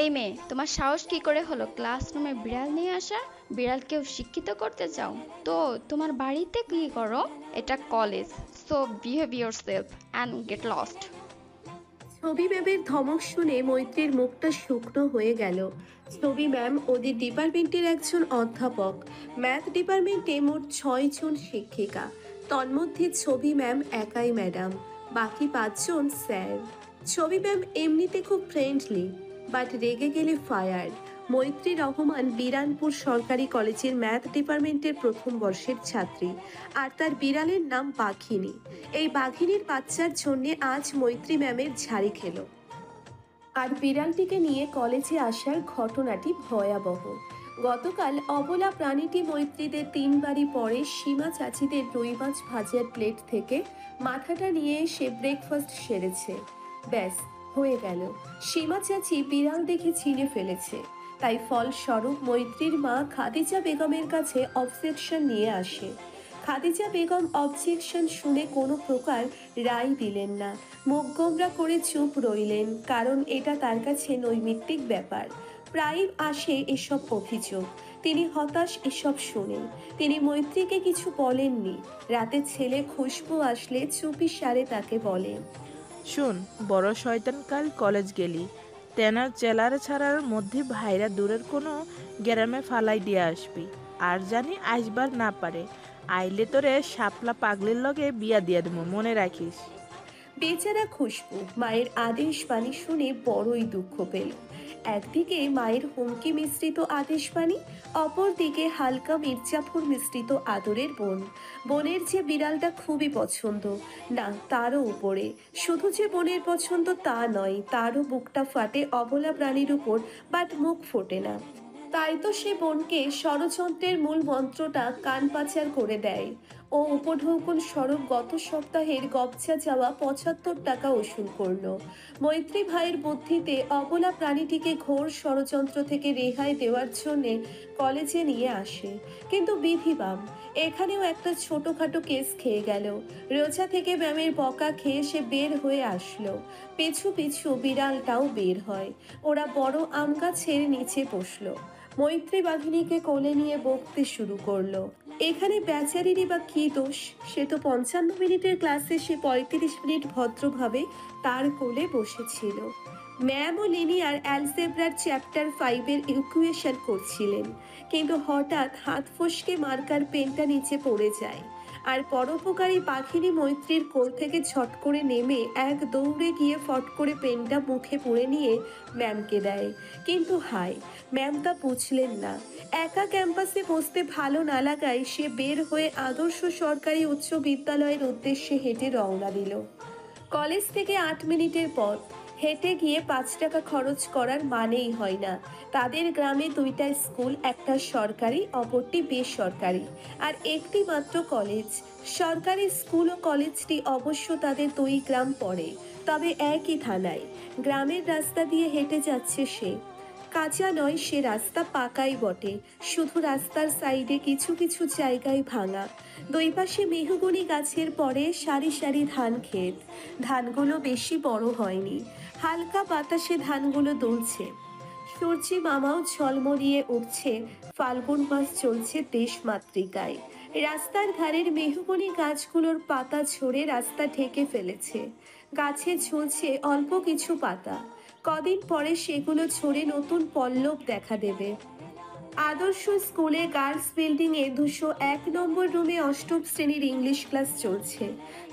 এই মেয়ে, তোমার সাহস কি করে হলো ক্লাসরুমে বিড়াল নিয়ে আসা? বিড়ালকেও শিক্ষিত করতে চাও? তো তোমার বাড়িতে কি করো? এটা college, so behave yourself and get lost. ছবি ম্যামের ধমক শুনে মৈত্রীর মুখটা শুকনো হয়ে গেল। ছবি ম্যাম ওদের ডিপার্টমেন্টের একজন অধ্যাপক। ম্যাথ ডিপার্টমেন্টে মোট 6 জন শিক্ষিকা। তন্মধ্যে ছবি ম্যাম একাই ম্যাডাম, বাকি 5 জন স্যার। ছবি ম্যাম এমনিতে খুব ফ্রেন্ডলি, বাট রেগে গেলে ফায়ার। মৈত্রী রহমান বিরানপুর সরকারি কলেজের ম্যাথ ডিপার্টমেন্টের প্রথম বর্ষের ছাত্রী, আর তার বিড়ালের নাম বাঘিনী। এই বাঘিনীর বাচ্চার জন্যে আজ মৈত্রী ম্যামের ঝাড়ি খেলো। আর বিড়ালটিকে নিয়ে কলেজে আসার ঘটনাটি ভয়াবহ। গতকাল অবলা প্রাণীটি মৈত্রীদের 3 বাড়ি পরে সীমা চাচিদের রুই মাছ ভাজার প্লেট থেকে মাথাটা নিয়ে এসে ব্রেকফাস্ট সেরেছে। ব্যাস, হয়ে গেল। সীমা চাচি বিড়াল দেখে ছিঁড়ে ফেলেছে। তাই ফলস্বরূপ মৈত্রীর মা খাদিজা বেগমের কাছে অবজেকশন নিয়ে আসে। খাদিজা বেগম অবজেকশন শুনে কোনো প্রকার রায় দিলেন না। মুখ গোমরা করে চুপ রইলেন, কারণ এটা তার কাছে নৈমিত্তিক ব্যাপার। প্রায় আসে এসব অভিযোগ। তিনি হতাশ এসব শুনে। তিনি মৈত্রীকে কিছু বলেননি। রাতে ছেলে খুশবু আসলে চুপি সারে তাকে বলেন, শুন, বড় শয়তান কাল কলেজ গেলি, তেনার চেলার ছাড়ার মধ্যে ভাইরা দূরের কোনো গ্রামে ফালাই দিয়ে আসবি। আর জানি আসবার না পারে, আইলে তোরে শাপলা পাগলির লগে বিয়া দিয়া দেবো, মনে রাখিস। বেচারা খুশবু মায়ের আদেশ বাণী শুনে বড়ই দুঃখ পেল। একদিকে মায়ের হুমকি মিশ্রিত আদেশ বাণী, অপরদিকে হালকা মির্জাফর মিশ্রিত আদরের বোন। বোনের যে বিড়ালটা খুবই পছন্দ, না তারও উপরে। শুধু যে বোনের পছন্দ তা নয়, তারও বুকটা ফাটে অবলা প্রাণীর উপর, বাট মুখ ফোটে না। তাই তো সে বোনকে ষড়যন্ত্রের মূল মন্ত্রটা কান পাচার করে দেয়। ও উপঢৌকন স্বরূপ গত সপ্তাহের গবছা যাওয়া 75 টাকা উসুল করলো। মৈত্রী ভাইয়ের বুদ্ধিতে অবলা প্রাণীটিকে ঘোর ষড়যন্ত্র থেকে রেহাই দেওয়ার জন্যে কলেজে নিয়ে আসে। কিন্তু বিধিবাম, এখানেও একটা ছোটখাটো কেস খেয়ে গেল। রোজা থেকে ম্যামের বকা খেয়ে সে বের হয়ে আসলো। পিছু পিছু বিড়ালটাও বের হয়। ওরা বড় আম গাছের নিচে বসলো। মৈত্রী বাঘিনীকে কোলে নিয়ে বকতে শুরু করলো। এখানে বেচারিরই বা কি দোষ? সে তো 55 মিনিটের ক্লাসে সে 35 মিনিট ভদ্রভাবে তার কোলে বসেছিল। ম্যাম ও লিনিয়ার অ্যালজেব্রার চ্যাপ্টার 5-এর ইকুয়েশন করছিলেন, কিন্তু হঠাৎ হাত ফসকে মার্কার পেনটা নিচে পড়ে যায়। আর পরোপকারী পাখিনী মৈত্রীর কোল থেকে ঝট করে নেমে এক দৌড়ে গিয়ে ফট করে পেনটা মুখে পুরে নিয়ে ম্যামকে দেয়। কিন্তু হায়, ম্যাম তা বুঝলেন না। একা ক্যাম্পাসে বসতে ভালো না লাগায় সে বের হয়ে আদর্শ সরকারি উচ্চ বিদ্যালয়ের উদ্দেশ্যে হেঁটে রওনা দিল। কলেজ থেকে 8 মিনিটের পথ। হেঁটে গিয়ে 5 টাকা খরচ করার মানেই হয় না। তাদের গ্রামে 2টা স্কুল, একটা সরকারি অপরটি বেসরকারি, আর একটি মাত্র কলেজ। সরকারি স্কুল ও কলেজটি অবশ্য তাদের 2 গ্রাম পড়ে, তবে একই থানায়। গ্রামের রাস্তা দিয়ে হেঁটে যাচ্ছে সে। কাঁচা নয় সে রাস্তা, পাকাই বটে, শুধু রাস্তার সাইডে কিছু কিছু জায়গায় ভাঙা। দুই পাশে মেহগনি গাছের পরে সারি সারি ধান ক্ষেত। ধানগুলো বেশি বড় হয়নি, হালকা বাতাসে ধানগুলো দুলছে। সূর্যি মামাও ঝলমলিয়ে উঠছে। ফাল্গুন মাস চলছে দেশমাতৃকায়। রাস্তার ধারের মেহগনি গাছগুলোর পাতা ঝরে রাস্তা ঢেকে ফেলেছে। গাছে ঝুলছে অল্প কিছু পাতা। কদিন পরে সেগুলো ঝরে নতুন পল্লব দেখা দেবে। আদর্শ স্কুলে গার্লস বিল্ডিংয়ে 201 নম্বর রুমে অষ্টম শ্রেণীর ইংলিশ ক্লাস চলছে।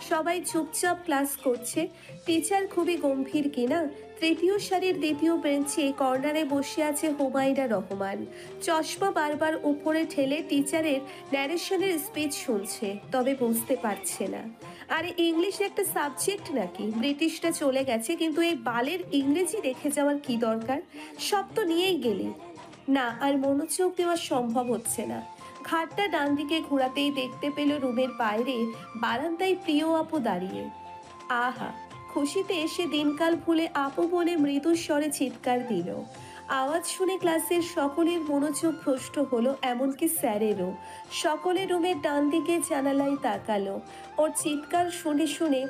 সবাই চুপচাপ ক্লাস করছে। টিচার খুবই গম্ভীর কিনা। তৃতীয় সারির দ্বিতীয় বেঞ্চে কর্নারে বসে আছে হুমায়রা রহমান। চশমা বারবার উপরে ঠেলে টিচারের ন্যারেশনের স্পিচ শুনছে, তবে বুঝতে পারছে না। আরে ইংলিশ একটা সাবজেক্ট নাকি? ব্রিটিশরা চলে গেছে, কিন্তু এই বালের ইংরেজি রেখে যাওয়ার কি দরকার? সব তো নিয়েই গেলি। না, আর মনোযোগ দেওয়া সম্ভব হচ্ছে না। ঘাটটা ডান দিকে ঘোরাতেই দেখতে পেল রুমের বাইরে বারান্দায় প্রিয় আপু দাঁড়িয়ে। আহা, খুশিতে এসে দিনকাল ভুলে আপু বলে মৃদু স্বরে চিৎকার দিল। আওয়াজ শুনে ক্লাসের সকলের মনোযোগ ভ্রষ্ট হলো, এমনকি স্যারেরও। সকলে রুমের ডান দিকে জানালায় তাকালো। ওর চিৎকার শুনে শুনে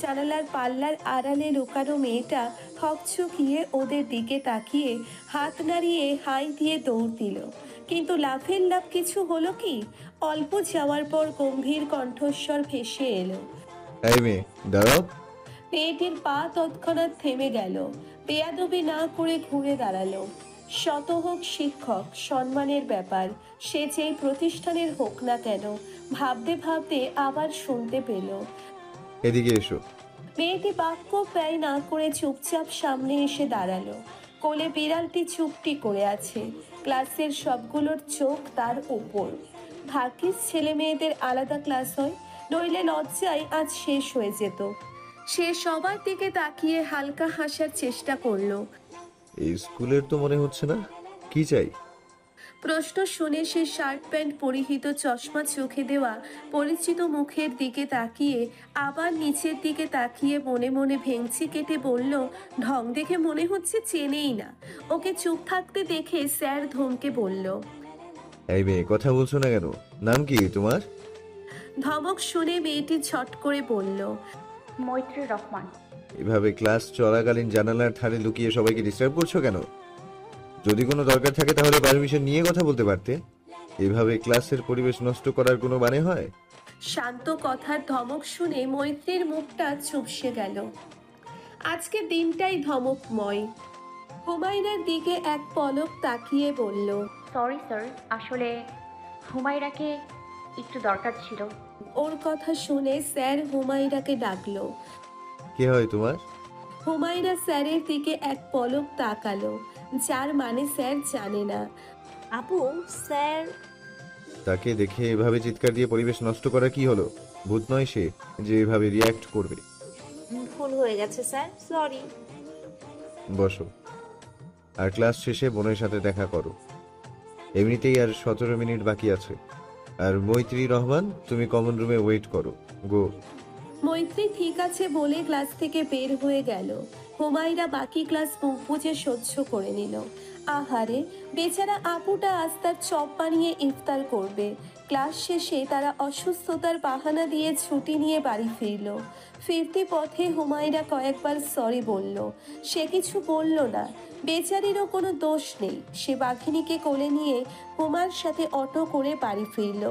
জানালার পাল্লার আড়ালে লুকানো মেয়েটা হকচকিয়ে ওদের দিকে তাকিয়ে হাত নাড়িয়ে হাই দিয়ে দৌড় দিল। কিন্তু লাফের লাফ কিছু হলো কি? অল্প যাওয়ার পর গম্ভীর কণ্ঠস্বর ভেসে এলো। এই মেয়ে, দাঁড়াও। মেয়েটির পা তৎক্ষণাৎ থেমে গেল। বেয়াদবি না করে ঘুরে দাঁড়ালো। শত হোক শিক্ষক, সম্মানের ব্যাপার, সে যেই প্রতিষ্ঠানের হোক না কেন। ভাবতে ভাবতে আবার শুনতে পেল। এদিকে এসো। মেয়েটি বাক্য ব্যয় না করে চুপচাপ সামনে এসে দাঁড়ালো। কোলে বিড়ালটি চুপটি করে আছে। ক্লাসের সবগুলোর চোখ তার উপর। ভাগ্যিস ছেলে মেয়েদের আলাদা ক্লাস হয়, নইলে লজ্জায় আজ শেষ হয়ে যেত। সে সবার দিকে তাকিয়ে হালকা হাসার চেষ্টা করলো। এই স্কুলের তো মনে হচ্ছে না। কি চাই? প্রশ্ন শুনে সে শার্ট প্যান্ট পরিহিত, চশমা চোখে দেওয়া পরিচিত মুখের দিকে তাকিয়ে আবার নিচের দিকে তাকিয়ে মনে মনে ভেঙচি কেটে বলল, ঢং দেখে মনে হচ্ছে চেনেই না। ওকে চুপ থাকতে দেখে স্যার ধমকে বলল। এই মেয়ে, কথা বলছো না কেন? নাম কি তোমার? ধমক শুনে মেয়েটি ছট করে বলল, মৈত্রী রহমান। এভাবে ক্লাস চলাকালীন জানালার ধারে লুকিয়ে সবাইকে ডিস্টার্ব করছো কেন? যদি কোনো দরকার থাকে তাহলে পারমিশন নিয়ে কথা বলতে পারতে। এভাবে ক্লাসের পরিবেশ নষ্ট করার কোনো মানে হয়? শান্ত কথার ধমক শুনে মৈত্রীর মুখটা চুপসে গেল। আজকে দিনটাই ধমকময়। হুমায়রার দিকে এক পলক তাকিয়ে বলল, সরি স্যার, আসলে হুমায়রাকে একটু দরকার ছিল। ওর কথা শুনে স্যার হুমায়রাকে ডাকলো। কে হয় তোমার? হুমায়রা স্যারের দিকে এক পলক তাকালো, যার মানে স্যার জানে না। আপু, স্যার। তাকে দেখে এভাবে চিৎকার দিয়ে পরিবেশ নষ্ট করা কি হলো? ভূত নয় সে যে এভাবে রিয়্যাক্ট করবে। ভুল হয়ে গেছে স্যার, সরি। বসো, আর ক্লাস শেষে বোনের সাথে দেখা করো। এমনিতেই আর 17 মিনিট বাকি আছে। আর মৈত্রী রহমান, তুমি কমন রুমে ওয়েট করো। গো। মৈত্রী ঠিক আছে বলে ক্লাস থেকে বের হয়ে গেল। হুমায়রা বাকি ক্লাস মুখ বুজে সহ্য করে নিল। আহারে, বেচারা আপুটা আজ তার চপ বানিয়ে ইফতার করবে। ক্লাস শেষে তারা অসুস্থতার বাহানা দিয়ে ছুটি নিয়ে বাড়ি ফিরল। ফিরতি পথে হুমায়রা কয়েকবার সরি বলল। সে কিছু বলল না। বেচারিরও কোনো দোষ নেই। সে বাঘিনীকে কোলে নিয়ে হুমার সাথে অটো করে বাড়ি ফিরল।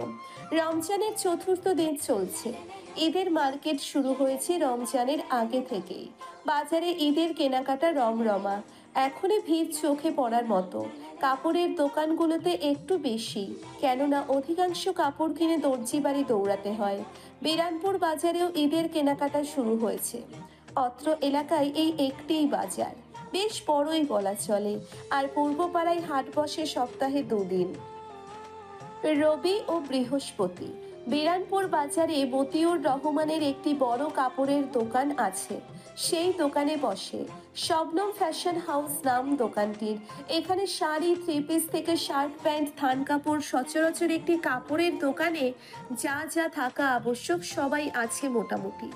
রমজানের চতুর্থ দিন চলছে। ঈদের মার্কেট শুরু হয়েছে রমজানের আগে থেকেই। বাজারে ঈদের কেনাকাটা রমরমা। এখনই ভিড় চোখে পড়ার মতো। কাপড়ের দোকানগুলোতে একটু বেশি, কেননা অধিকাংশ কাপড় কিনে দর্জি বাড়ি দৌড়াতে হয়। বিরানপুর বাজারেও ঈদের কেনাকাটা শুরু হয়েছে। অত্র এলাকায় এই একটিই বাজার, বেশ বড়ই বলা চলে। আর পূর্বপাড়ায় হাট বসে সপ্তাহে 2 দিন, রবি ও বৃহস্পতি। বিরানপুর বাজারে মতিউর রহমানের একটি বড় কাপড়ের দোকান আছে। সেই দোকানে বসে শবনম ফ্যাশন হাউস নাম দোকানটির। এখানে শাড়ি, 3 পিস থেকে শার্ট প্যান্ট, থান কাপড়, সচরাচর একটি কাপড়ের দোকানে যা যা থাকা আবশ্যক সবাই আছে মোটামুটি।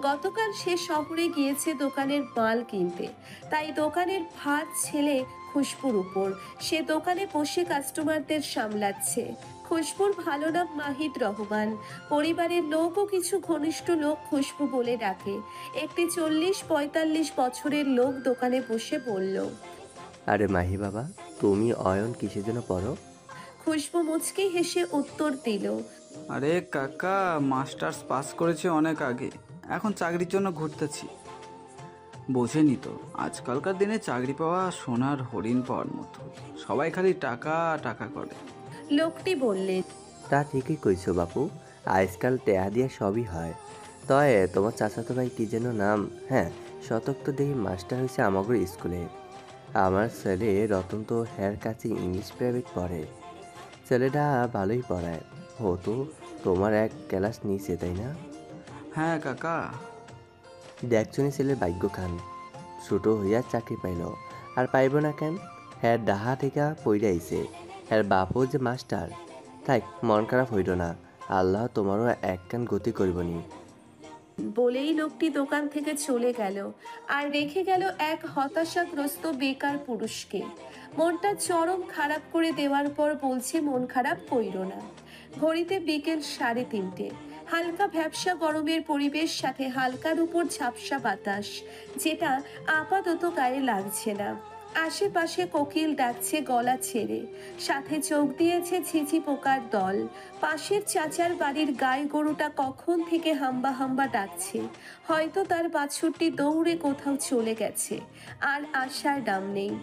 গতকাল সে শহরে গিয়েছে দোকানের মাল কিনতে, তাই দোকানের ভার ছেলে খুশবুর উপর। সে দোকানে বসে কাস্টমারদের সামলাচ্ছে। খুশবুর ভালো নাম মাহিদ রহমান। পরিবারের লোক ও কিছু ঘনিষ্ঠ লোক খুশবু বলে ডাকে। একটি 40-45 বছরের লোক দোকানে বসে বলল, আরে মাহি বাবা, তুমি অয়ন কিসের জন্য পড়ো? খুশবু মুচকি হেসে উত্তর দিল, আরে কাকা, মাস্টার্স পাস করেছে অনেক আগে, এখন চাকরির জন্য ঘুরতেছি। বোঝেনি তো, আজকালকার দিনে চাকরি পাওয়া সোনার হরিণ পাওয়ার মতো। সবাই খালি টাকা টাকা করে। লোকটি বললেন, তা ঠিকই কইছো বাপু, আজকাল টেহা দিয়ে সবই হয়। তয় তোমার চাচাতো ভাই কি যেন নাম? হ্যাঁ, শতক তো দেখি মাস্টার হয়েছে আমাদের স্কুলে। আমার ছেলে রতন তো হের কাছে ইংলিশ প্রাইভেট পড়ে। ছেলেটা ভালোই পড়ায়। ও তো তোমার এক ক্লাস নিচে, তাই না? হ্যাঁ কাকা। দেখছনি ছেলের ভাগ্য খান, ছোটো হইয়া চাকরি পাইল। আর পাইব না কেন? হ্যাঁ, ডাহা থেকে পইরা আইছে। হ্যাঁ, বাপও যে মাস্টার। থাক, মন খারাপ হইল না, আল্লাহ তোমারও এক কান গতি করবনি। বলেই লোকটি দোকান থেকে চলে গেল। আর রেখে গেল এক হতাশাগ্রস্ত বেকার পুরুষকে। মনটা চরম খারাপ করে দেওয়ার পর বলছে, মন খারাপ কইরো না। ঘড়িতে বিকেল 3:30। হালকা ভ্যাপসা গরমের পরিবেশ, সাথে হালকার উপর ঝাপসা বাতাস, যেটা আপাতত গায়ে লাগছে না। আশেপাশে কোকিল ডাকছে গলা ছেড়ে, সাথে চোখ দিয়েছে ছিচি পোকার দল। পাশের চাচার বাড়ির গাই গরুটা কখন থেকে হাম্বা হাম্বা ডাকছে, হয়তো তার বাছুরটি দৌড়ে কোথাও চলে গেছে, আর আসার নাম নেই।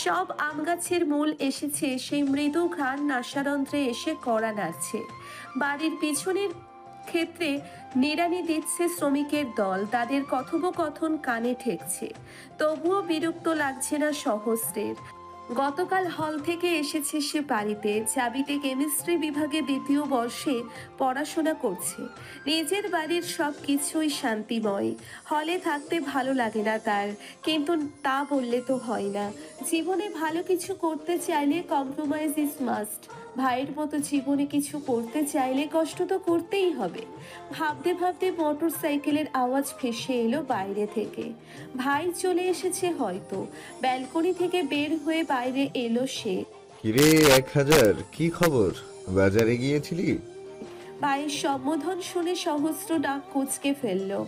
সব আম গাছের মূল এসেছে সেই মৃদু ঘ্রাণ নাসারন্ধ্রে এসে কড়া নাড়ছে। বাড়ির পিছনের ক্ষেত্রে নিড়ানি দিচ্ছে শ্রমিকের দল, তাদের কথোপকথন কানে ঠেকছে। তবুও বিরক্ত লাগছে না সহস্রের। গতকাল হল থেকে এসেছে সে বাড়িতে, চাবিতে কেমিস্ট্রি বিভাগে 2য় বর্ষে পড়াশোনা করছে। নিজের বাড়ির সব কিছুই শান্তিময়, হলে থাকতে ভালো লাগে না তার, কিন্তু তা বললে তো হয় না। জীবনে ভালো কিছু করতে চাইলে কম্প্রোমাইজ ইজ মাস্ট। ভাইয়ের মতো জীবনে কিছু করতে চাইলে কষ্ট তো করতেই হবে। ভাবতে ভাবতে মোটর সাইকেলের আওয়াজ ভেসে এলো বাইরে থেকে। ভাই চলে এসেছে হয়তো। ব্যালকনি থেকে বের হয়ে বাইরে এলো সে। কিরে 1000, কি খবর? বাজারে গিয়েছিলি? ভাইয়ের সম্বোধন শুনে সহস্র নাক কুঁচকে ফেললো।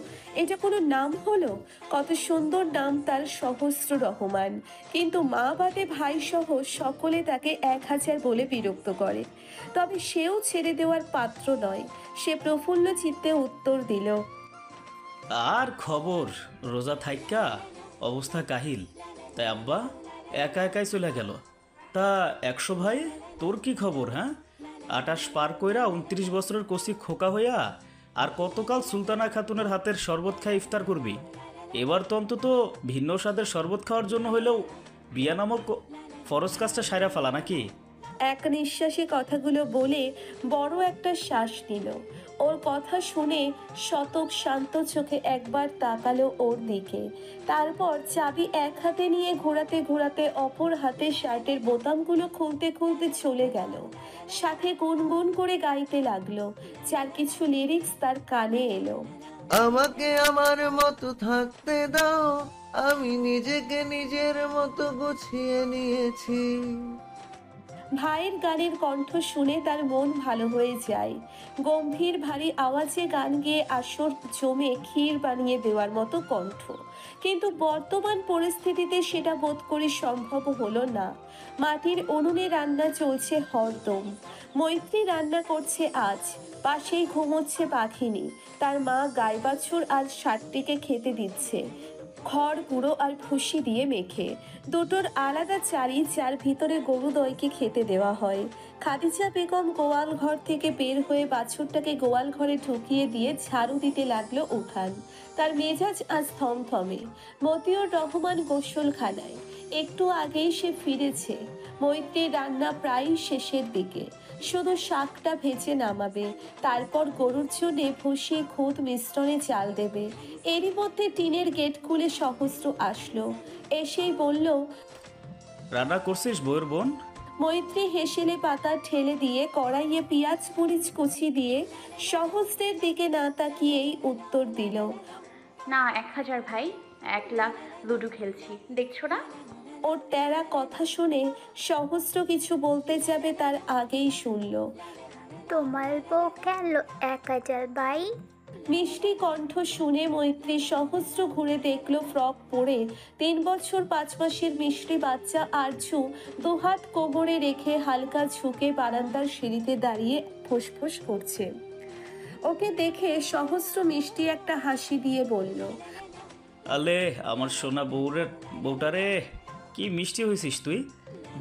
এটা কোনো নাম হলো? কত সুন্দর নাম তার, সহস্র রহমান। কিন্তু মা বাদে ভাই সহ সকলে তাকে 1000 বলে বিরক্ত করে। তবে সেও ছেড়ে দেওয়ার পাত্র নয়। সে প্রফুল্ল চিত্তে উত্তর দিল, আর খবর, রোজা থাইকা অবস্থা কাহিল, তাই আব্বা একা একাই চলে গেল। তা 100 ভাই, তোর কি খবর? হ্যাঁ, 28 পার কইরা 29 বছরের কচি খোকা হইয়া আর কতকাল সুলতানা খাতুনের হাতের শরবত খাই ইফতার করবি? এবার তো অন্তত ভিন্ন স্বাদের শরবত খাওয়ার জন্য হইলেও বিয়া নামক ফরজ কাজটা সাইরা ফেলা নাকি? এক নিঃশ্বাসে কথাগুলো বলে বড় একটা শ্বাস নিল। ওর কথা শুনে শতক শান্ত চোখে একবার তাকালো ওর দিকে, তারপর চাবি এক হাতে নিয়ে ঘোরাতে ঘোরাতে অপর হাতে শার্টের বোতামগুলো খুলতে খুলতে চলে গেল। সাথে গুনগুন করে গাইতে লাগলো, যার কিছু লিরিক্স তার কানে এলো। আমাকে আমার মতো থাকতে দাও, আমি নিজেকে নিজের মতো গুছিয়ে নিয়েছি। ভাইয়ের গানের কণ্ঠ শুনে তার মন ভালো হয়ে যায়। গম্ভীর ভারী আওয়াজে গান গেয়ে আসর জমে ক্ষীর বানিয়ে দেওয়ার মতো কণ্ঠ, কিন্তু বর্তমান পরিস্থিতিতে সেটা বোধ করে সম্ভব হলো না। মাটির উনুনে রান্না চলছে হরদম। মৈত্রী রান্না করছে আজ, পাশেই ঘুমোচ্ছে পাখিনি। তার মা গাই বাছুর আর ষাটটিকে খেতে দিচ্ছে খড় গুঁড়ো আর ভুসি দিয়ে মেখে। দুটোর আলাদা চারি, যার ভিতরে গরু দইকে খেতে দেওয়া হয়। খাদিজা বেগম গোয়াল ঘর থেকে বের হয়ে বাছুরটাকে গোয়াল ঘরে ঢুকিয়ে দিয়ে ঝাড়ু দিতে লাগলো উঠান। তার মেজাজ আজ থমথমে। মতিউর রহমান গোসলখানায়, একটু আগেই সে ফিরেছে। মৈত্রীর রান্না প্রায় শেষের দিকে, শুধু শাকটা ভেজে নামাবে, তারপর গরুর জন্য ভুসি খুদ মিশ্রণে চাল দেবে। এরই মধ্যে টিনের গেট খুলে সহস্র আসলো। এসেই বলল, রান্না করছিস বউয়ের বোন? মৈত্রী হেসেলে পাতা ঠেলে দিয়ে কড়াইয়ে পেঁয়াজ মরিচ কুচি দিয়ে সহস্রের দিকে না তাকিয়েই উত্তর দিল, না 1000 ভাই, একলা লুডো খেলছি, দেখছো না? ওর তেরা কথা শুনে সহস্র কিছু বলতে যাবে তার আগেই শুনল, তোমার বউ কেন 1000 ভাই? মিষ্টি কণ্ঠ শুনে মৈত্রী সহস্র ঘুরে দেখলো ফ্রক পরে 3 বছর 5 মাসের মিষ্টি বাচ্চা আরজু দুহাত কোমরে রেখে হালকা ঝুঁকে বারান্দার সিঁড়িতে দাঁড়িয়ে ফোঁস করছে। ওকে দেখে সহস্র মিষ্টি একটা হাসি দিয়ে বলল, আলে আমার সোনা বউটারে, কি মিষ্টি হয়েছিস তুই,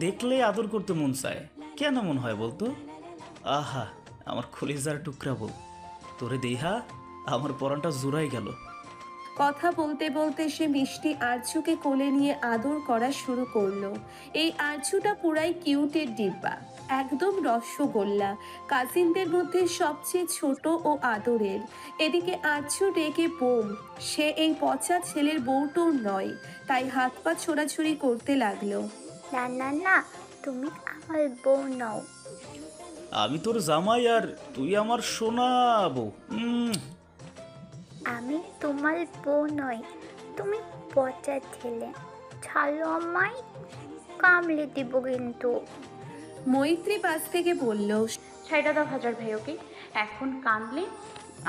দেখলে আদর করতে মন চায়। কেন মন হয় বলতো? আহা আমার কলিজার টুকরা বউ, তোরে দেহা আমার পরানটা জুড়াই গেল। কথা বলতে বলতে সে মিষ্টি আরজুকে কোলে নিয়ে আদর করা শুরু করলো। এই আরজুটা পুরাই কিউটের ডিব্বা, একদম রসগোল্লা, কাজিনদের মধ্যে সবচেয়ে ছোট ও আদরের। এদিকে আরজু রেগে বোম, সে এই পচা ছেলের বউটোর নয়, তাই হাত পা ছোড়াছুড়ি করতে লাগলো। না না না, তুমি আমার বউ নও। আমি তোর জামাই আর তুই আমার সোনা বউ। আমি তোমার বউ নই, তুমি পচা ছেলে, ছাড়ো আমায়, কামড়ে দিব কিন্তু। মৈত্রী পাশ থেকে বলল, ছাইটা দাও 1000 ভাই, ওকে এখন কাঁদলে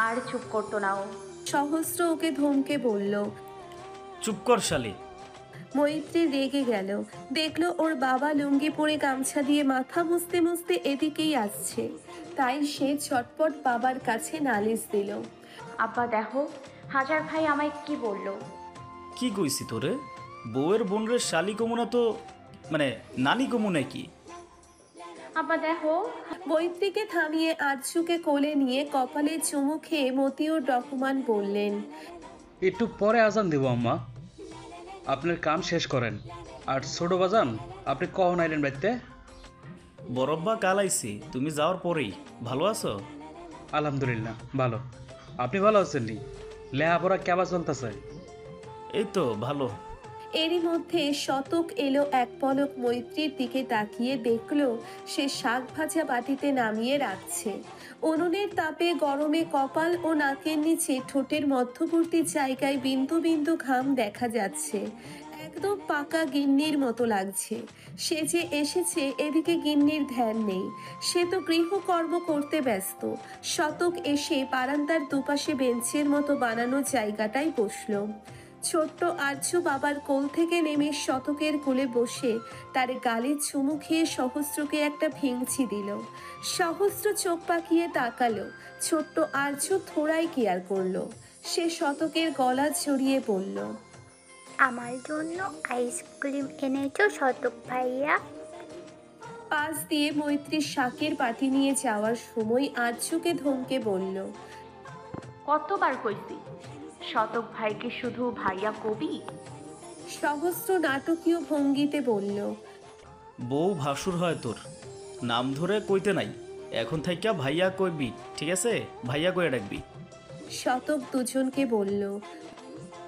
আর চুপ করতো না ও। সহস্র ওকে ধমকে বলল। চুপ কর শালি। মৈত্রী রেগে গেল, দেখলো ওর বাবা লুঙ্গি পরে গামছা দিয়ে মাথা মুছতে মুছতে এদিকেই আসছে। তাই সে চটপট বাবার কাছে নালিশ দিল। আব্বা দেখো, হাজার ভাই আমায় কি বললো। কি কইছি তোরে? বউয়ের বোনরে শালি কমুনা তো মানে নানি কমু নাকি? আব্বা দেখো। মৈত্রীকে থামিয়ে আরজুকে কোলে নিয়ে কপালে চুমু খেয়ে মতিউর রহমান বললেন, একটু পরে আজান দেব আম্মা, আপনার কাম শেষ করেন। আর ছোট বাজান, আপনি কখন আইলেন বাড়িতে? বরব্বা কাল আইছি, তুমি যাওয়ার পরেই। ভালো আছো? আলহামদুলিল্লাহ ভালো। আপনি ভালো আছেন নি? লেহাপড়া কেবা চলতেছে? এই তো ভালো। এরই মধ্যে শতক এলো এক পলক মৈত্রীর দিকে তাকিয়ে দেখলো সে শাক ভাজা বাটিতে নামিয়ে রাখছে। উনুনের তাপে গরমে কপাল ও নাকের নিচে ঠোঁটের মধ্যবর্তী জায়গায় বিন্দু বিন্দু ঘাম দেখা যাচ্ছে। একদম পাকা গিন্নির মতো লাগছে। সে যে এসেছে এদিকে গিন্নির ধ্যান নেই, সে তো গৃহকর্ম করতে ব্যস্ত। শতক এসে বারান্দার দুপাশে বেঞ্চের মতো বানানো জায়গাটায় বসলো। ছোট্ট আরজু বাবার কোল থেকে নেমে শতকের কোলে বসে তার গালে চুমু খেয়ে সহস্রকে একটা ভিংচি দিল। সহস্র চোখ পাকিয়ে তাকালো। ছোট্ট আরজু থোড়াই কেয়ার করলো। সে শতকের গলা জড়িয়ে বলল, আমার জন্য আইসক্রিম এনেছো শতক ভাইয়া? পাশ দিয়ে মৈত্রী শাকের পাটি নিয়ে যাওয়ার সময় আরজুকে ধমকে বলল, কতবার কইছি শতক ভাইকে শুধু ভাইয়া কবি? সহস্র নাটকীয় ভঙ্গিতে বলল, বউ ভাসুর হয় তোর, নাম ধরে কইতে নাই। এখন থাইকা ভাইয়া কইবি, ঠিক আছে? ভাইয়া কইয়া ডাকবি। শতক দুজনকে বলল,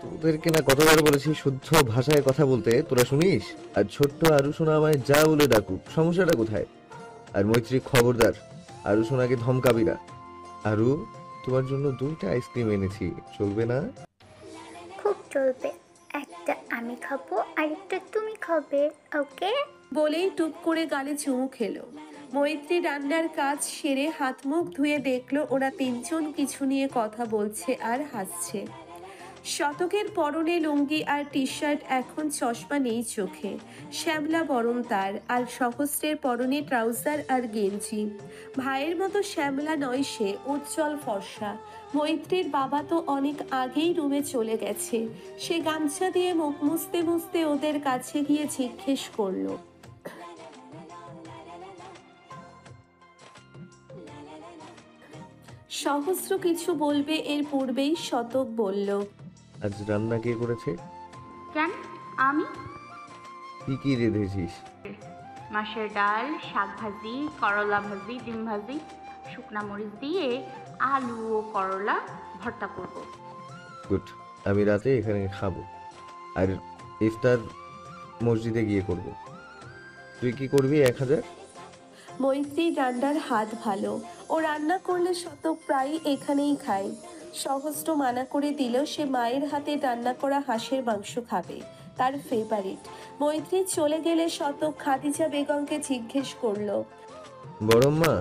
তোদেরকে না কতবার বলেছি শুদ্ধ ভাষায় কথা বলতে, তোরা শুনিস? আর ছোট্ট আরু সোনা আমায় যা বলে ডাকুক, সমস্যাটা কোথায়? আর মৈত্রী খবরদার, আরু সোনাকে ধমকাবি না। আরু, তোমার জন্য 2টা আইসক্রিম এনেছি, চলবে না? খুব চলবে, একটা আমি খাবো আর একটা তুমি খাবে, ওকে? বলেই টুপ করে গালে চুমু খেলো। মৈত্রী রান্নার কাজ সেরে হাত মুখ ধুয়ে দেখলো ওরা তিনজন কিছু নিয়ে কথা বলছে আর হাসছে। শতকের পরনে লুঙ্গি আর টি শার্ট, এখন চশমা নেই চোখে, শ্যামলা বরণ তার। আর সহস্রের পরনে ট্রাউজার আর গেঞ্জি। ভাইয়ের মতো শ্যামলা নয় সে, উজ্জ্বল ফর্সা। মৈত্রীর বাবা তো অনেক আগেই রুমে চলে গেছে। সে গামছা দিয়ে মুখ মুছতে মুছতে ওদের কাছে গিয়ে জিজ্ঞেস করলো, সহস্র কিছু বলবে এর পূর্বেই শতক বলল, আজ রান্না কে করেছে? কেন আমি? কি কি রেঁধেছিস? মাছের ডাল, শাক ভাজি, করলা ভাজি, ডিম ভাজি, শুকনা মরিচ দিয়ে আলু ও করলা ভর্তা করব। গুড, আমি রাতে এখানে খাবো। আর ইফতার মসজিদে গিয়ে করব। তুই কি করবি 1000? মৈত্রী রান্নার হাত ভালো, ও রান্না করলে শতক প্রায় এখানেই খায়। সহস্র মানা করে দিল সে মায়ের হাতে রান্না করা হাঁসের মাংস খাবে, তার ফেভারিট। মৈত্রী চলে গেলে শতক খাদিজা বেগমকে জিজ্ঞেস করলো, বড়ম্মা,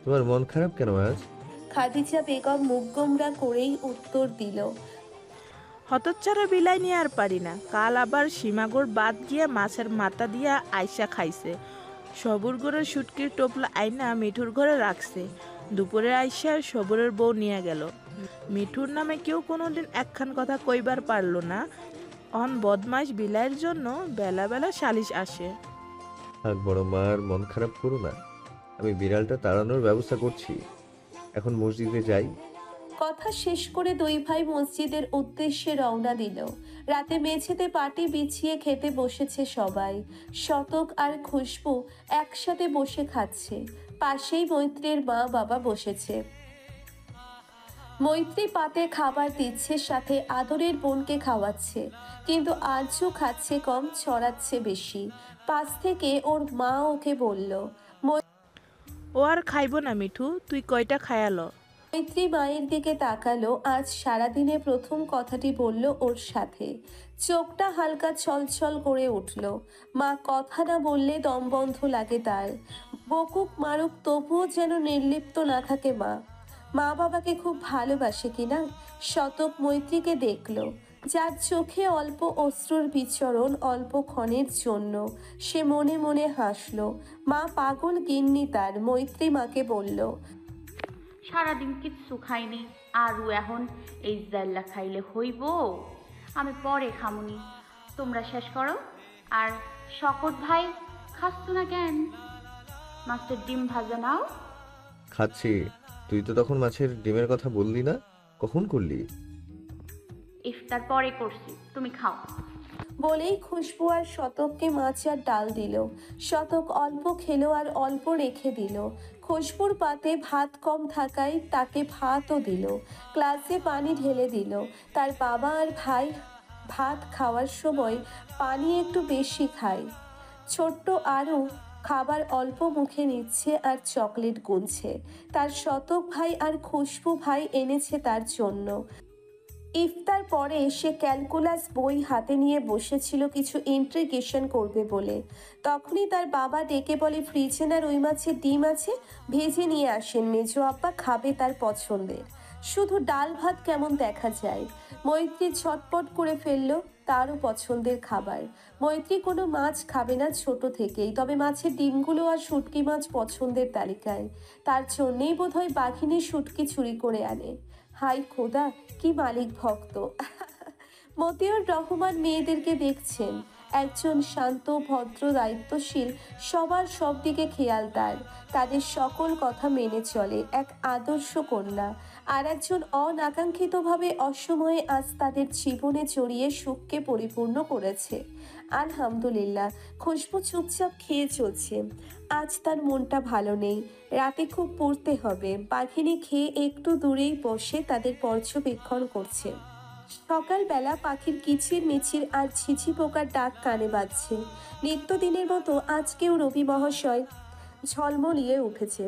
তোমার মন খারাপ কেন আজ? খাদিজা বেগম মুখ গোমরা করেই উত্তর দিল, হতচ্ছাড়া বিলাই নিয়ে আর পারি না। কাল আবার সীমাগড় বাদ গিয়া মাছের মাথা দিয়া আইসা খাইছে। সবুর ঘরের শুটকির টোপলা আইনা মিঠুর ঘরে রাখছে। দুপুরে আইসা সবুরের বউ নিয়ে গেল। মিঠুর নামে কেউ কোনোদিন একখান কথা কইবার পারল না। অন বদমাইশ বিলাইয়ের জন্য বেলা বেলা সালিশ আসে। আর বড়ম্মা, আর মন খারাপ করো না, আমি বিড়ালটা তাড়ানোর ব্যবস্থা করছি। এখন মসজিদে যাই। কথা শেষ করে দুই ভাই মসজিদের উদ্দেশ্যে রওনা দিল। রাতে মেঝেতে পাটি বিছিয়ে খেতে বসেছে সবাই। শতক আর খুশবু একসাথে বসে খাচ্ছে। পাশেই মৈত্রীর মা বাবা বসেছে। মৈত্রী পাতে খাবার দিচ্ছে, সাথে আদরের বোনকে খাওয়াচ্ছে। কিন্তু আজও খাচ্ছে কম, ছড়াচ্ছে বেশি। পাশ থেকে ওর মা ওকে বলল, ও আর খাইব না মিঠু, তুই কয়টা খায়ালো? মৈত্রী মায়ের দিকে তাকালো। আজ সারাদিনে প্রথম কথাটি বলল ওর সাথে। চোখটা হালকা ছলছল করে উঠল। মা কথা না বললে দম বন্ধ লাগে তার। বকুক মারুক তবুও যেন নির্লিপ্ত না থাকে মা। মা বাবাকে খুব ভালোবাসে কিনা। শতক মৈত্রীকে দেখলো, যার চোখে অল্প অশ্রুর বিচরণ অল্প ক্ষণের জন্য। সে মনে মনে হাসলো। মা পাগল গিন্নি তার। মৈত্রী মাকে বলল, সারাদিন কিচ্ছু খাইনি, আরও এখন এই জাল্লা খাইলে হইব? আমি পরে খামুনি, তোমরা শেষ করো। আর শকত ভাই, খাচ্ছ না কেন? মাছের ডিম ভাজা নাও। খাচ্ছি। তুই তো তখন মাছের ডিমের কথা বললি না, কখন করলি? ইফতার পরে করছি, তুমি খাও। বলেই খুশবু আর শতককে মাছ আর ডাল দিল। শতক অল্প খেলো আর অল্প রেখে দিল। খুশবুর পাতে ভাত কম থাকায় তাকে ভাতও দিল। গ্লাসে পানি ঢেলে দিল। তার বাবা আর ভাই ভাত খাওয়ার সময় পানি একটু বেশি খায়। ছোট্ট আরও খাবার অল্প মুখে নিচ্ছে আর চকলেট গুনছে। তার শতক ভাই আর খুশবু ভাই এনেছে তার জন্য। ইফতার পরে সে ক্যালকুলাস বই হাতে নিয়ে বসেছিল কিছু ইন্টিগ্রেশন করবে বলে। তখনই তার বাবা ডেকে বলে, ফ্রিজে না রুই মাছের ডিম আছে, ভেজে নিয়ে আসেন, মেজো আব্বা খাবে তার পছন্দের। শুধু ডাল ভাত কেমন দেখা যায়। মৈত্রী ছটপট করে ফেললো, তারও পছন্দের খাবার। মৈত্রী কোনো মাছ খাবে না ছোট থেকেই, তবে মাছের ডিমগুলো আর শুটকি মাছ পছন্দের তালিকায়। তার জন্যেই বোধহয় বাঘিনী শুটকি চুরি করে আনে। হাই খোদা, কি মালিক ভক্ত। মতিউর রহমান মেয়েদেরকে দেখছেন। একজন শান্ত ভদ্র দায়িত্বশীল, সবার সব দিকে খেয়াল তার, তাদের সকল কথা মেনে চলে, এক আদর্শ কন্যা। আর একজন অনাকাঙ্ক্ষিতভাবে অসময়ে আজ তাদের জীবনে জড়িয়ে সুখকে পরিপূর্ণ করেছে। আলহামদুলিল্লাহ। খুশবু চুপচাপ খেয়ে চলছে। আজ তার মনটা ভালো নেই, রাতে খুব পড়তে হবে। বাঘিনী খেয়ে একটু দূরেই বসে তাদের পর্যবেক্ষণ করছে। সকালবেলা পাখির কিচির মিচির আর ঝিঝি পোকার ডাক কানে বাজছে। নিত্যদিনের মতো আজকেও রবি মহাশয় ঝলমলিয়ে উঠেছে।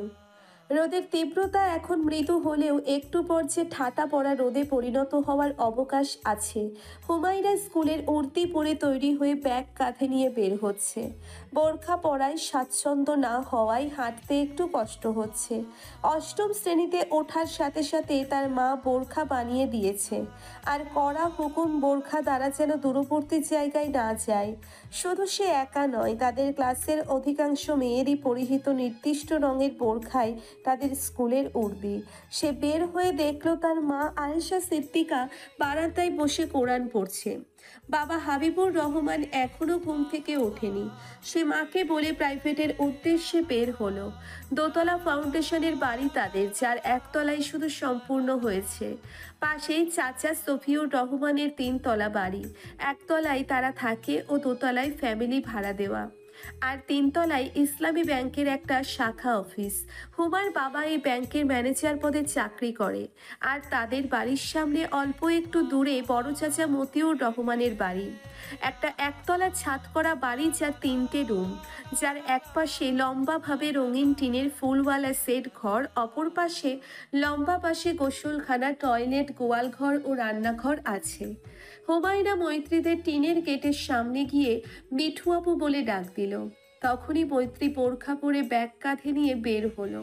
রোদের তীব্রতা এখন মৃদু হলেও একটু পর যে ঠাটা পড়া রোদে পরিণত হওয়ার অবকাশ আছে। হুমায়রা স্কুলের উর্দি পরে তৈরি হয়ে ব্যাগ কাঁধে নিয়ে বের হচ্ছে। বোরখা পরায় স্বাচ্ছন্দ্য না হওয়ায় হাঁটতে একটু কষ্ট হচ্ছে। অষ্টম শ্রেণীতে ওঠার সাথে সাথে তার মা বোরখা বানিয়ে দিয়েছে। আর কড়া হুকুম বোরখা দ্বারা যেন দূরবর্তী জায়গায় না যায়। শুধু সে একা নয়, তাদের ক্লাসের অধিকাংশ মেয়েরই পরিহিত নির্দিষ্ট রঙের বোরখায় তাদের স্কুলের উর্দি। সে বের হয়ে দেখলো তার মা আয়েশা সিদ্দিকা বারান্দায় বসে কোরআন পড়ছে। বাবা হাবিবুর রহমান এখনো ঘুম থেকে ওঠেনি। সে মাকে বলে প্রাইভেটের উদ্দেশ্যে বের হলো। দোতলা ফাউন্ডেশনের বাড়ি তাদের, যার একতলায় শুধু সম্পূর্ণ হয়েছে। পাশেই চাচা সফিউর রহমানের 3 তলা বাড়ি। একতলায় তারা থাকে ও দোতলায় ফ্যামিলি ভাড়া দেওয়া। আর 3 তলায় ইসলামী ব্যাংকের একটা শাখা অফিস। হুমার বাবা এই ব্যাংকের ম্যানেজার পদে চাকরি করে। আর তাদের বাড়ির সামনে অল্প একটু দূরে বড় চাচা মতিউর রহমানের বাড়ি। একটা একতলা ছাদ করা বাড়ি, যার 3টে রুম, যার এক পাশে লম্বাভাবে রঙিন টিনের ফুলওয়ালা সেট ঘর, অপর পাশে লম্বা পাশে গোসলখানা, টয়লেট, গোয়ালঘর ও রান্নাঘর আছে। হুমায়রা মৈত্রীদের টিনের গেটের সামনে গিয়ে মিঠু আপু বলে ডাক দিল। তখনই মৈত্রী বোরখা পরে ব্যাগ কাঁধে নিয়ে বের হলো।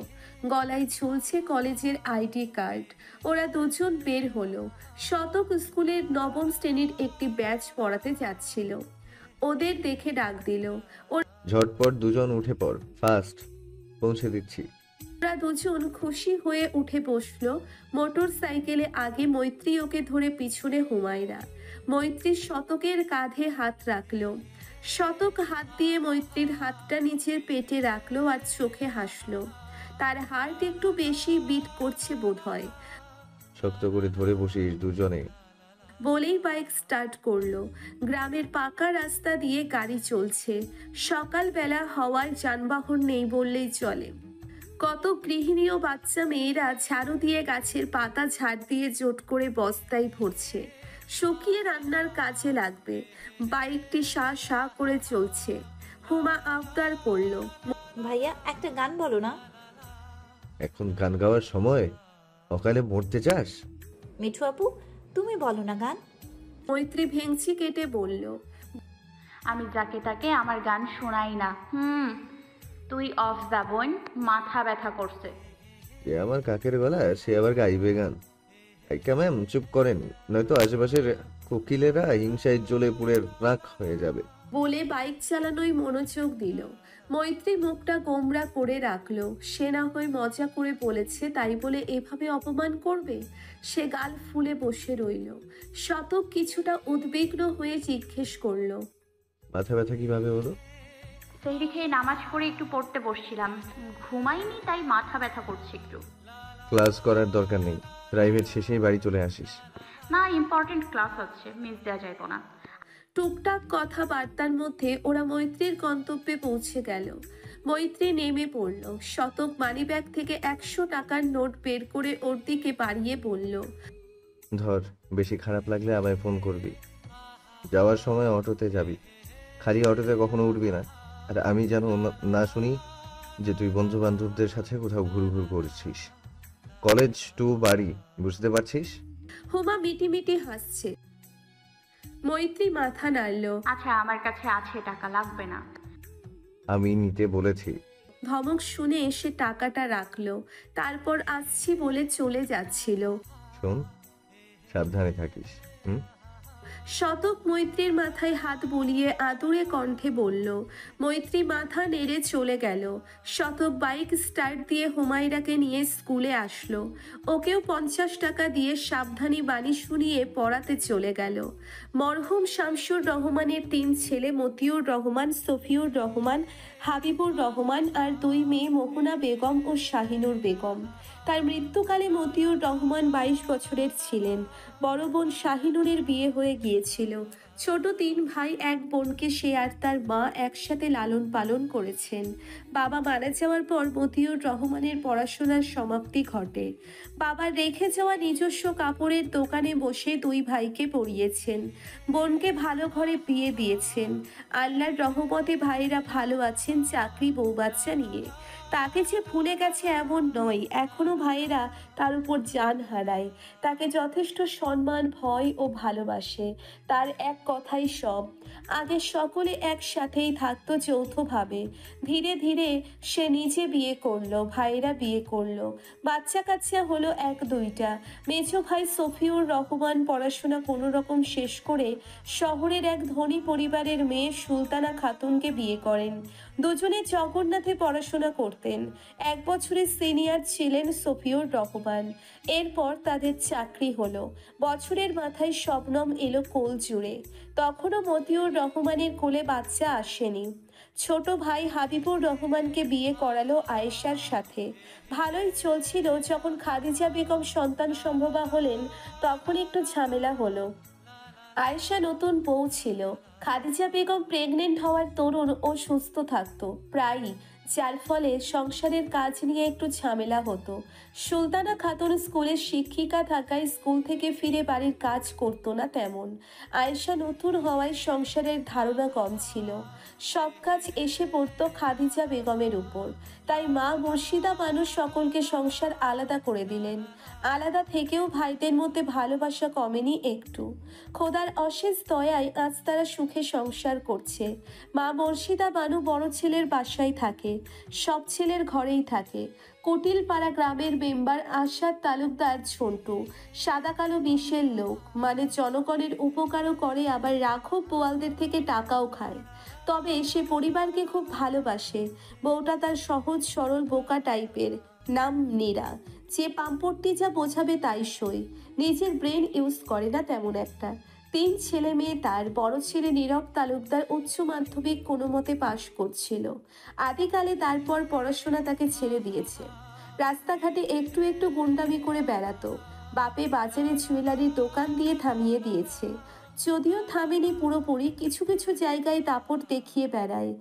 গলায় ঝুলছে কলেজের আইডি কার্ড। ওরা দুজন বের হলো। শতক স্কুলের 9ম শ্রেণীর একটি ব্যাচ পড়াতে যাচ্ছিল। ওদের দেখে ডাক দিল। ঝটপট দুজন উঠে পড়, ফাস্ট, পৌঁছে দিচ্ছি। ওরা দুজন খুশি হয়ে উঠে বসলো। মোটর সাইকেলে আগে মৈত্রী, ওকে ধরে পিছনে হুমায়রা। মৈত্রী শতকের কাঁধে হাত রাখলো। শতক হাত দিয়ে মৈত্রীর হাতটা নিচের পেটে রাখলো আর চোখে হাসলো। তার হার্ট একটু বেশি বিট করছে বোধহয়। শক্ত করে ধরে বসিস দুজনে, বলেই বাইক স্টার্ট করলো। গ্রামের পাকা রাস্তা দিয়ে গাড়ি চলছে। সকালবেলা হওয়ায় যানবাহন নেই বললেই চলে। কত গৃহিণী ও বাচ্চা মেয়েরা ঝাড়ু দিয়ে গাছের পাতা ঝাড় দিয়ে জোট করে বস্তায় ভরছে। শুকিয়ে রান্নার কাজে লাগবে। বাইকটি সা সা করে চলছে। হুমা আবদার করলো, ভাইয়া একটা গান বলো না। এখন গান গাওয়ার সময়? অকালে মরতে চাস? মিঠু আপু, তুমি বলো না গান। মৈত্রী ভেঙচি কেটে বলল, আমি যাকে তাকে আমার গান শোনাই না। তুই অফ দা বোন, মাথা ব্যথা করছে। যে আমার কাকের গলা সে আবার গাইবে গান। থাইকা ম্যাম চুপ করেন, নয়তো আশেপাশের কোকিলেরা হিংসায় জ্বলে পুড়ে রাখ হয়ে যাবে। বলে বাইক চালানোয় মনোযোগ দিল। মৈত্রী মুখটা গোমরা করে রাখলো। সে না হয় মজা করে বলেছে, তাই বলে এভাবে অপমান করবে? সে গাল ফুলে বসে রইল। শতক কিছুটা উদ্বিগ্ন হয়ে জিজ্ঞেস করলো, মাথা ব্যথা কিভাবে হলো? সেহরি খেয়ে নামাজ পড়ে একটু পড়তে বসছিলাম, ঘুমাইনি তাই মাথা ব্যথা করছে একটু। ক্লাস করার দরকার নেই, প্রাইভেট শেষেই বাড়ি চলে আসিস। না, ইম্পর্টেন্ট ক্লাস আছে, মিস দেওয়া যাইব না। টুকটাক কথাবার্তার মধ্যে ওরা মৈত্রীর গন্তব্যে পৌঁছে গেল। মৈত্রী নেমে পড়ল। শতক মানিব্যাগ থেকে 100 টাকার নোট বের করে ওর দিকে বাড়িয়ে বলল, ধর, বেশি খারাপ লাগলে আমায় ফোন করবি। যাওয়ার সময় অটোতে যাবি, খালি অটোতে কখনো উঠবি না। আর আমি যেন না শুনি যে তুই বন্ধু বান্ধবদের সাথে কোথাও ঘুরঘুর করছিস। কলেজ টু বাড়ি, বুঝতে পারছিস? হুমা মিটিমিটি হাসছে। মৈত্রী মাথা নাড়ল। আচ্ছা, আমার কাছে আছে, টাকা লাগবে না। আমি নিতে বলেছি। ধমক শুনে এসে টাকাটা রাখলো। তারপর আসছি বলে চলে যাচ্ছিল। শোন, সাবধানে থাকিস। শতক মৈত্রীর মাথায় হাত বুলিয়ে আদুরে কণ্ঠে বলল। মৈত্রী মাথা নেড়ে চলে গেল। শতক বাইক স্টার্ট দিয়ে হুমায়রাকে নিয়ে স্কুলে আসলো। ওকেও 50 টাকা দিয়ে সাবধানী বাণী শুনিয়ে পড়াতে চলে গেল। মরহুম শামসুর রহমানের 3 ছেলে মতিউর রহমান, সফিউর রহমান, হাবিবুর রহমান আর 2 মেয়ে মোহনা বেগম ও শাহিনুর বেগম। তার মৃত্যুকালে মতিউর রহমান 22 বছরের ছিলেন। বড় বোন শাহিনুরের বিয়ে হয়ে গিয়েছিল। ছোট 3 ভাই 1 বোনকে সে আর তার মা একসাথে লালন পালন করেছেন। বাবা মারা যাওয়ার পর মতিউর রহমানের পড়াশোনার সমাপ্তি ঘটে। বাবার রেখে যাওয়া নিজস্ব কাপড়ের দোকানে বসে 2 ভাইকে পড়িয়েছেন। বোনকে ভালো ঘরে বিয়ে দিয়েছেন। আল্লাহর রহমতে ভাইরা ভালো আছেন, চাকরি, বউ বাচ্চা নিয়ে। তাকে যে ভুলে গেছে এমন নয়, এখনো ভাইয়েরা তার উপর জান হারায়। তাকে যথেষ্ট সম্মান, ভয় ও ভালোবাসে। তার এক কথাই সব। আগে সকলে একসাথেই থাকতো যৌথভাবে। ধীরে ধীরে সে নিজে বিয়ে করলো, ভাইয়েরা বিয়ে করলো, বাচ্চা কাচ্চা হলো 1-2টা। মেজো ভাই সফিউর রহমান পড়াশোনা কোনো রকম শেষ করে শহরের এক ধনী পরিবারের মেয়ে সুলতানা খাতুনকে বিয়ে করেন। দুজনে জগন্নাথে পড়াশোনা করতেন। 1 বছরের সিনিয়র ছিলেন সফিউর রহমান। এরপর তাদের চাকরি হলো। বছরের মাথায় শবনম এলো কোল জুড়ে। তখনও মতিউর রহমানের কোলে বাচ্চা আসেনি। ছোট ভাই হাবিবুর রহমানকে বিয়ে করালো আয়েশার সাথে। ভালোই চলছিল। যখন খাদিজা বেগম সন্তান সম্ভবা হলেন, তখন একটু ঝামেলা হলো। আয়েশা নতুন বউ ছিল। খাদিজা বেগম প্রেগনেন্ট হওয়ার তরুণ ও সুস্থ থাকতো প্রায়ই, যার ফলে সংসারের কাজ নিয়ে একটু ঝামেলা হতো। সুলতানা খাতুন স্কুলের শিক্ষিকা থাকায় স্কুল থেকে ফিরে বাড়ির কাজ করতো না তেমন। আয়েশা নতুন হওয়ায় সংসারের ধারণা কম ছিল। সব কাজ এসে পড়তো খাদিজা বেগমের উপর। তাই মা মুর্শিদা মানুষ সকলকে সংসার আলাদা করে দিলেন। আলাদা থেকেও ভাইদের মধ্যে ভালোবাসা কমেনি একটু। খোদার অশেষ দয়ায় আজ তারা সুখে সংসার করছে। মা মুর্শিদা বানু বড় ছেলের বাসায় থাকে, সব ছেলের ঘরেই থাকে। কুটিলপাড়া গ্রামের মেম্বার আশাদ তালুকদার ঝন্টু সাদা কালো মিশের লোক, মানে জনগণের উপকারও করে, আবার রাঘব বোয়ালদের থেকে টাকাও খায়। তবে সে পরিবারকে খুব ভালোবাসে। বউটা তার সহজ সরল বোকা টাইপের, নাম নীরা। যে পাম্পটটি যা বোঝাবে তাই সই, নিজের ব্রেন ইউজ করে না তেমন একটা। 3 ছেলে মেয়ে তার। বড় ছেলে নীরব তালুকদার উচ্চ মাধ্যমিক কোনো মতে পাশ করছিল। আদিকালে তারপর পড়াশোনা তাকে ছেড়ে দিয়েছে। রাস্তাঘাটে একটু একটু গুন্ডামি করে বেড়াতো। বাপে বাজারে জুয়েলারির দোকান দিয়ে থামিয়ে দিয়েছে। যদিও থামেনি পুরোপুরি, কিছু কিছু জায়গায় দাপট দেখিয়ে বেড়ায়।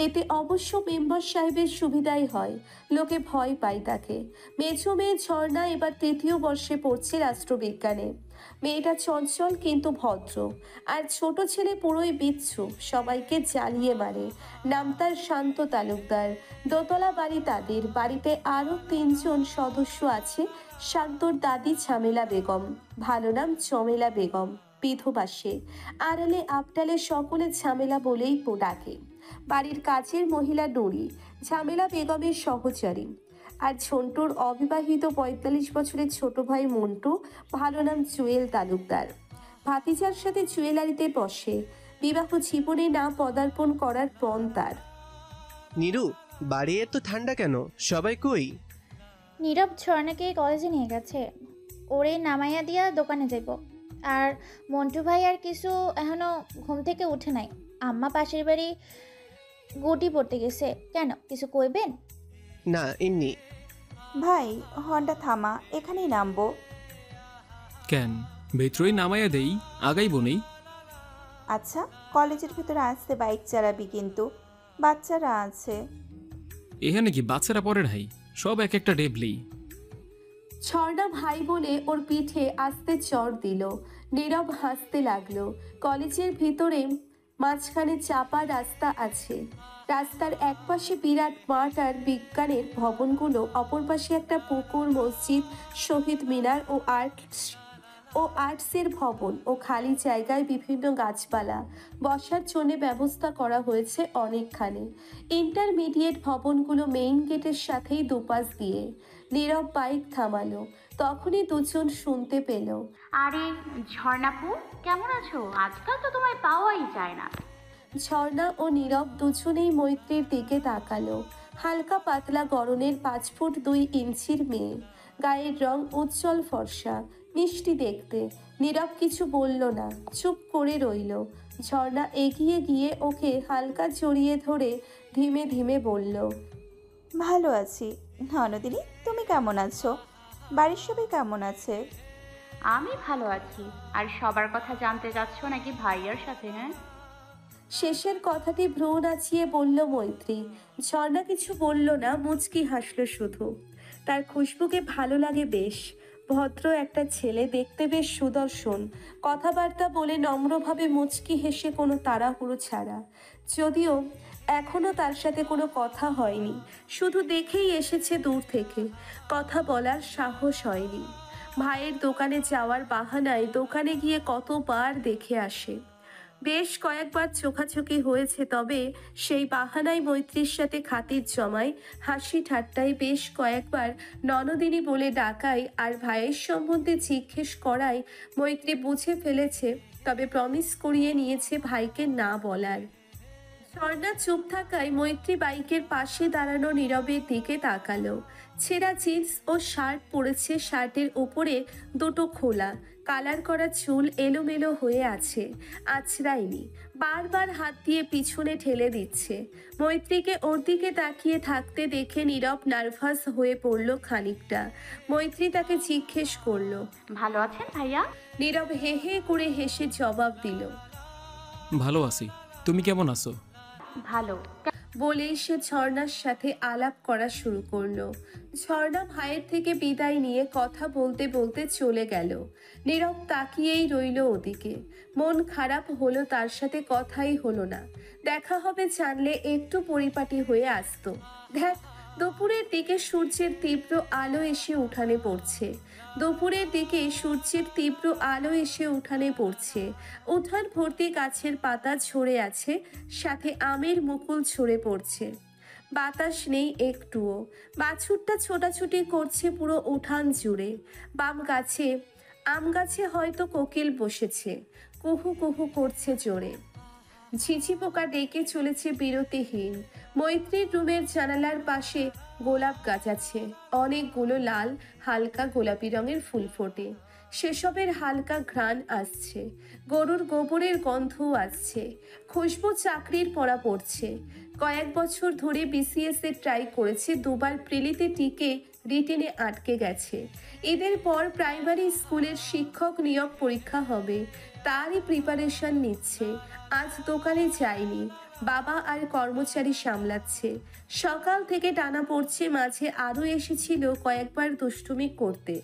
এতে অবশ্য মেম্বার সাহেবের সুবিধাই হয়, লোকে ভয় পায় তাকে। মেঝো মেয়ে ঝর্ণা এবার 3য় বর্ষে পড়ছে রাষ্ট্রবিজ্ঞানে। মেয়েটা চঞ্চল কিন্তু ভদ্র। আর ছোট ছেলে পুরোই বিচ্ছু, সবাইকে জ্বালিয়ে মারে। নাম তার শান্ত তালুকদার। দোতলা বাড়ি তাদের। বাড়িতে আরও 3 জন সদস্য আছে। শান্তর দাদি ঝামেলা বেগম, ভালো নাম চমেলা বেগম, বিধবা সে। আড়ালে আপটালে সকলে ঝামেলা বলেই ডাকে। বাড়ির কাছের মহিলা নুরি, ঝামেলা বেগমের সহচারী। আর ঝন্টুর অবিবাহিত ৪৫ বছরের ছোট ভাই মন্টু, ভালো নাম জুয়েল তালুকদার। ভাতিজার সাথে জুয়েলারিতে বসে, বিবাহ জীবনে না পদার্পণ করার পণ তার। নীরু, বাড়ি এত ঠান্ডা কেন? সবাই কই? নীরব ঝর্ণাকে কলেজে নিয়ে গেছে, ওরে নামাইয়া দিয়া দোকানে যাইব। আর মন্টু ভাই আর কিছু এখনো ঘুম থেকে উঠে নাই। আম্মা পাশের বাড়ি গুটি পড়তে গেছে। কেন, কিছু কইবেন? না, এমনি। ভাই হন্ডা থামা, এখানেই নামবো। কেন, ভেতরই নামাইয়া দেই, আগাইব নেই। আচ্ছা, কলেজের ভিতরে আসতে বাইক চালাবি কিন্তু, বাচ্চারা আছে। এখানে কি বাচ্চারা পড়ে নাই? সব এক একটা ডেবলি। ঝর্ণা ভাই বলে ওর পিঠে আস্তে চড় দিল। নীরব হাসতে লাগলো। কলেজের ভিতরে মাঝখানে চাপা রাস্তা আছে। রাস্তার একপাশে বিরাট মাঠ আর বিজ্ঞানের ভবনগুলো, অপর পাশে একটা পুকুর, মসজিদ, শহীদ মিনার ও আর্টসের ভবন ও খালি জায়গায় বিভিন্ন গাছপালা। বসার জন্য ব্যবস্থা করা হয়েছে অনেকখানি। ইন্টারমিডিয়েট ভবনগুলো মেইন গেটের সাথেই দুপাশ দিয়ে। নীরব বাইক থামালো, তখনই দুজন শুনতে পেল, আরে ঝর্ণাপু, কেমন আছো? আজকাল তো তোমায় পাওয়াই যায় না। ঝর্ণা ও নীরব দুজনেই মৈত্রীর দিকে তাকালো। হালকা পাতলা গড়নের 5 ফুট 2 ইঞ্চির মেয়ে, গায়ের রং উজ্জ্বল ফর্সা, মিষ্টি দেখতে। নীরব কিছু বলল না, চুপ করে রইল। ঝর্ণা এগিয়ে গিয়ে ওকে হালকা জড়িয়ে ধরে ধীমে ধীমে বলল, ভালো আছি। ননদিনী, তুমি কেমন আছো? বাড়ির সবাই কেমন আছে? আমি ভালো আছি। আর সবার কথা জানতে যাচ্ছ নাকি ভাইয়ার সাথে? হ্যাঁ, শেষের কথাটি ভ্রু নাচিয়ে বলল মৈত্রী। ঝর্ণা কিছু বলল না, মুচকি হাসলো শুধু। তার খুশবুকে ভালো লাগে বেশ। ভদ্র একটা ছেলে, দেখতে বেশ সুদর্শন, কথাবার্তা বলে নম্রভাবে মুচকি হেসে, কোনো তাড়াহুড়ো ছাড়া। যদিও এখনো তার সাথে কোনো কথা হয়নি, শুধু দেখেই এসেছে দূর থেকে, কথা বলার সাহস হয়নি। ভাইয়ের দোকানে যাওয়ার বাহানায় দোকানে গিয়ে কতবার দেখে আসে। বেশ কয়েকবার চোখাচোখি হয়েছে, তবে সেই বাহানায় মৈত্রীর সাথে খাতির জমায়, হাসি ঠাট্টায় বেশ কয়েকবার ননদিনী বলে ডাকায় আর ভাইয়ের সম্বন্ধে জিজ্ঞেস করায় মৈত্রী বুঝে ফেলেছে, তবে প্রমিস করিয়ে নিয়েছে ভাইকে না বলার। ঝর্ণা চুপ থাকায় মৈত্রী বাইকের পাশে দাঁড়ানো নীরবের দিকে তাকালো। ছেঁড়া জিন্স ও শার্ট পরেছে, শার্টের ওপরে দুটো খোলা, কালার করা চুল এলোমেলো হয়ে আছে, আছড়ায়নি, বারবার হাত দিয়ে পিছনে ঠেলে দিচ্ছে। মৈত্রীকে ওর দিকে তাকিয়ে থাকতে দেখে নীরব নার্ভাস হয়ে পড়ল খানিকটা। মৈত্রী তাকে জিজ্ঞেস করলো, ভালো আছেন ভাইয়া? নীরব হে হে করে হেসে জবাব দিল, ভালো আছি, তুমি কেমন আছো? ভালো। বলেই সে ঝর্ণার সাথে আলাপ করা শুরু করলো। ঝর্ণা ভাইয়ের থেকে বিদায় নিয়ে কথা বলতে বলতে চলে গেল। নীরব তাকিয়েই রইল ওদিকে। মন খারাপ হলো, তার সাথে কথাই হলো না। দেখা হবে জানলে একটু পরিপাটি হয়ে আসতো। দেখ, দুপুরের দিকে সূর্যের তীব্র আলো এসে উঠানে পড়ছে। উঠান ভর্তি গাছের পাতা ঝরে আছে, সাথে আমের মুকুল ঝরে পড়ছে। বাতাস নেই একটুও। বাছুরটা ছোটাছুটি করছে পুরো উঠান জুড়ে। আম গাছে হয়তো কোকিল বসেছে, কুহু কুহু করছে জোরে। ঝিঝি পোকা ডেকে চলেছে বিরতিহীন। মৈত্রীর রুমের জানালার পাশে গোলাপ গাছ আছে, অনেকগুলো লাল হালকা গোলাপি রঙের ফুল ফোটে। সেসবের হালকা ঘ্রাণ আসছে, গরুর গোবরের গন্ধও আসছে। খুশবু চাকরির পড়া পড়ছে। কয়েক বছর ধরে বিসিএস এ ট্রাই করেছে, দুবার প্রিলিতে টিকে রিটেনে আটকে গেছে। এদের পর প্রাইমারি স্কুলের শিক্ষক নিয়োগ পরীক্ষা হবে, তারই প্রিপারেশন নিচ্ছে। আজ দোকানে যায়নি, বাবা আর কর্মচারী সামলাচ্ছে। সকাল থেকে টানা পড়ছে, মাঝে আরও এসেছিল কয়েকবার দুষ্টুমি করতে।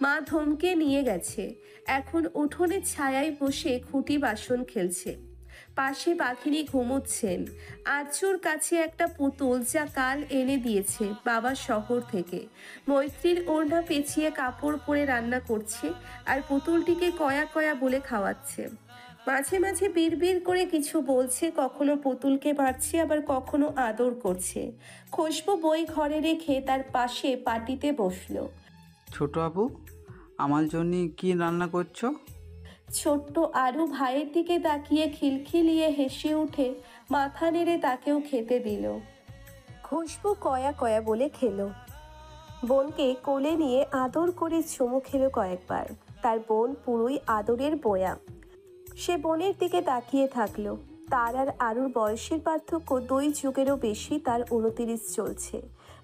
মা ধমকে নিয়ে গেছে। এখন উঠোনের ছায়ায় বসে খুঁটি বাসন খেলছে। পাশে পাখিনি ঘুমোচ্ছেন। আরচুর কাছে একটা পুতুল, যা কাল এনে দিয়েছে বাবা শহর থেকে। মৈত্রীর ওড়না পেঁচিয়ে কাপড় পরে রান্না করছে আর পুতুলটিকে কয়া কয়া বলে খাওয়াচ্ছে। মাঝে মাঝে বিড়বিড় করে কিছু বলছে, কখনো পুতুলকে মারছে আবার কখনো আদর করছে। খুশবু বই ঘরে রেখে তার পাশে পাটিতে বসলো। ছোট আপু, আমার জন্য কি রান্না করছো? ছোট্ট আরু ভাইয়ের দিকে তাকিয়ে খিলখিলিয়ে হেসে উঠে মাথা নেড়ে তাকেও খেতে দিল। খুশবু কয়া কয়া বলে খেলো। বোনকে কোলে নিয়ে আদর করে চুমু খেলো কয়েকবার। তার বোন পুরোই আদরের বয়াম। সে বোনের দিকে তাকিয়ে থাকলো। তার আর আরুর বয়সের পার্থক্য 2 যুগেরও বেশি। তার 29 চলছে।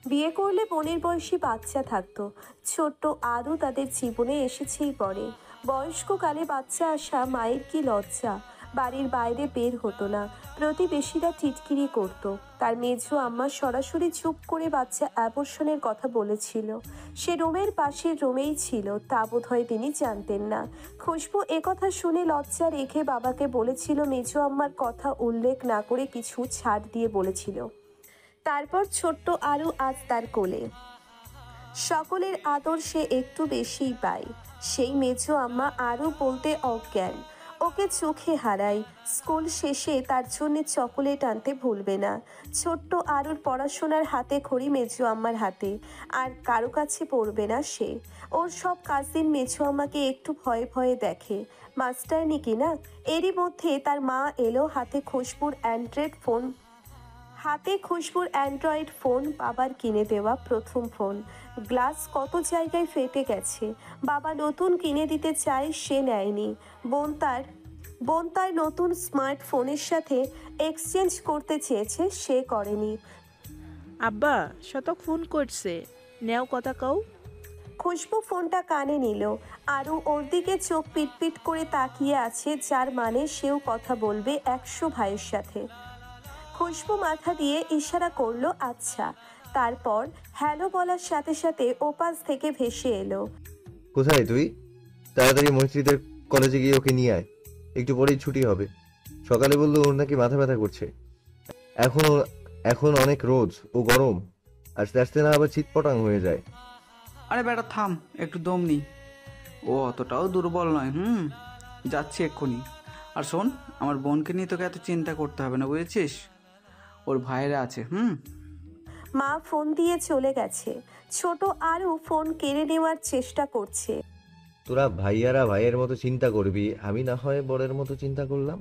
বিয়ে করলে বোনের বয়সী বাচ্চা থাকতো। ছোট্ট আরু তাদের জীবনে এসেছেই পরে। বয়স্ককালে বাচ্চা আসা মায়ের কি লজ্জা। বাড়ির বাইরে বের হতো না। প্রতিবেশীরা টিটকিরি করত। তার মেজো আম্মা সরাসরি চুপ করে বাচ্চা অ্যাবর্শনের কথা বলেছিল। সে রুমের পাশের রুমেই ছিল, তা বোধহয় তিনি জানতেন না। খুশবু একথা শুনে লজ্জা রেখে বাবাকে বলেছিল, মেজো আম্মার কথা উল্লেখ না করে কিছু ছাড় দিয়ে বলেছিল। তারপর ছোট্ট আরু আজ তার কোলে। সকলের আদর সে একটু বেশিই পায়। সেই মেজো আম্মা আরু বলতে অজ্ঞান। ওকে চোখে হারায়। স্কুল শেষে তার জন্য চকোলেট আনতে ভুলবে না। ছোট্ট আরুর পড়াশোনার হাতে খড়ি মেজো আম্মার হাতে। আর কারো কাছে পড়বে না সে। ওর সব কাজিন মেজো আম্মাকে একটু ভয়ে ভয়ে দেখে। মাস্টারনি কিনা। এরই মধ্যে তার মা এলো। হাতে খুশবুর অ্যান্ড্রয়েড ফোন, বাবার কিনে দেওয়া প্রথম ফোন। গ্লাস কত জায়গায় ফেটে গেছে। বাবা নতুন কিনে দিতে চায়, সে নেয়নি। বোন তার নতুন স্মার্টফোনের সাথে এক্সচেঞ্জ করতে চেয়েছে, সে করেনি। আব্বা শতক ফোন করছে, নেও কথা কও। খুশবু ফোনটা কানে নিল। আরু ওর দিকে চোখ পিটপিট করে তাকিয়ে আছে, যার মানে সেও কথা বলবে 100 ভাইয়ের সাথে। খুশবু মাথা দিয়ে ইশারা করলো আচ্ছা। তারপর হ্যালো বলার সাথে সাথে ওপাশ থেকে ভেসে এলো। কোথায় তুই? তাড়াতাড়ি মৈত্রীদের কলেজে গিয়ে ওকে নিয়ে আয়, একটু পরেই ছুটি হবে। সকালে বললো ওর নাকি মাথা ব্যথা করছে। এখন অনেক রোদ ও গরম, আস্তে আস্তে না আবার চিৎপটাং হয়ে যায়। আরে বেটা থাম, একটু দম নি। ও অতটাও দুর্বল নয়। যাচ্ছি এক্ষুনি। আর শোন, আমার বোনকে নিয়ে তোকে এত চিন্তা করতে হবে না, বুঝেছিস? ওর ভাইয়েরা আছে। মা ফোন দিয়ে চলে গেছে। ছোট আরু ফোন কেড়ে নেওয়ার চেষ্টা করছে। তোরা ভাইয়ারা ভাইয়ের মতো চিন্তা করবি, আমি না হয় বরের মতো চিন্তা করলাম।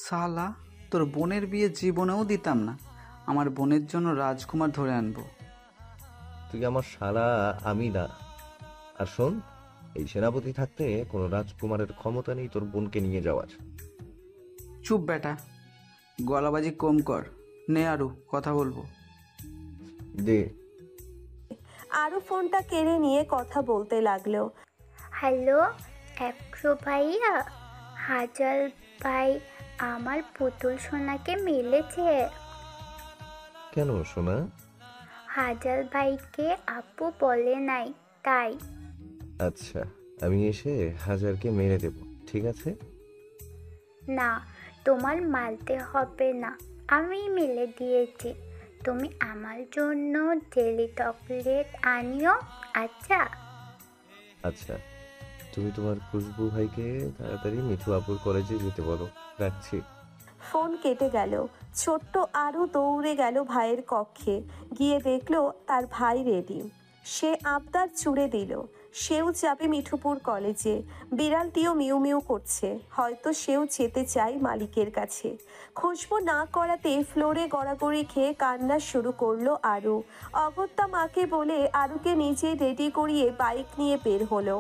শালা, তোর বোনের বিয়ে জীবনেও দিতাম না। আমার বোনের জন্য রাজকুমার ধরে আনবো। তুই আমার শালা, আমি না। আর শোন, এই সেনাপতি থাকতে কোনো রাজকুমারের ক্ষমতা নেই তোর বোনকে নিয়ে যাওয়ার। চুপ বেটা, গলাবাজি কম কর। নে আরু, কথা বলবো। দে। আরু ফোনটা কেড়ে নিয়ে কথা বলতে লাগলো। হ্যালো 100 ভাইয়া, হাজাল ভাই আমার পুতুল সোনাকে মিলেছে। কেন সোনা? হাজাল ভাইকে আপু বলে নাই, তাই। আচ্ছা, আমি এসে হাজারকে মেরে দেব, ঠিক আছে? না, তোমার মারতে হবে না, আমি মিলে দিয়েছি। তুমি আমার জন্য জেলি চকলেট আনিও, আচ্ছা? আচ্ছা, তুমি তোমার খুশবু ভাইকে তাড়াতাড়ি মিঠু আপুর কলেজে যেতে বলো। রাখছি। ফোন কেটে গেল। ছোট্ট আরু দৌড়ে গেল ভাইয়ের কক্ষে। গিয়ে দেখলো তার ভাই রেডি। সে আবদার চুড়ে দিল, সেও যাবে মিঠুপুর কলেজে। বিড়ালটিও মিউ মিউ করছে, হয়তো সেও যেতে চায় মালিকের কাছে। খুশবু না করাতে ফ্লোরে গড়াগড়ি খেয়ে কান্না শুরু করলো আরু। অগত্যা মাকে বলে আরুকে নিজেই রেডি করিয়ে বাইক নিয়ে বের হলো।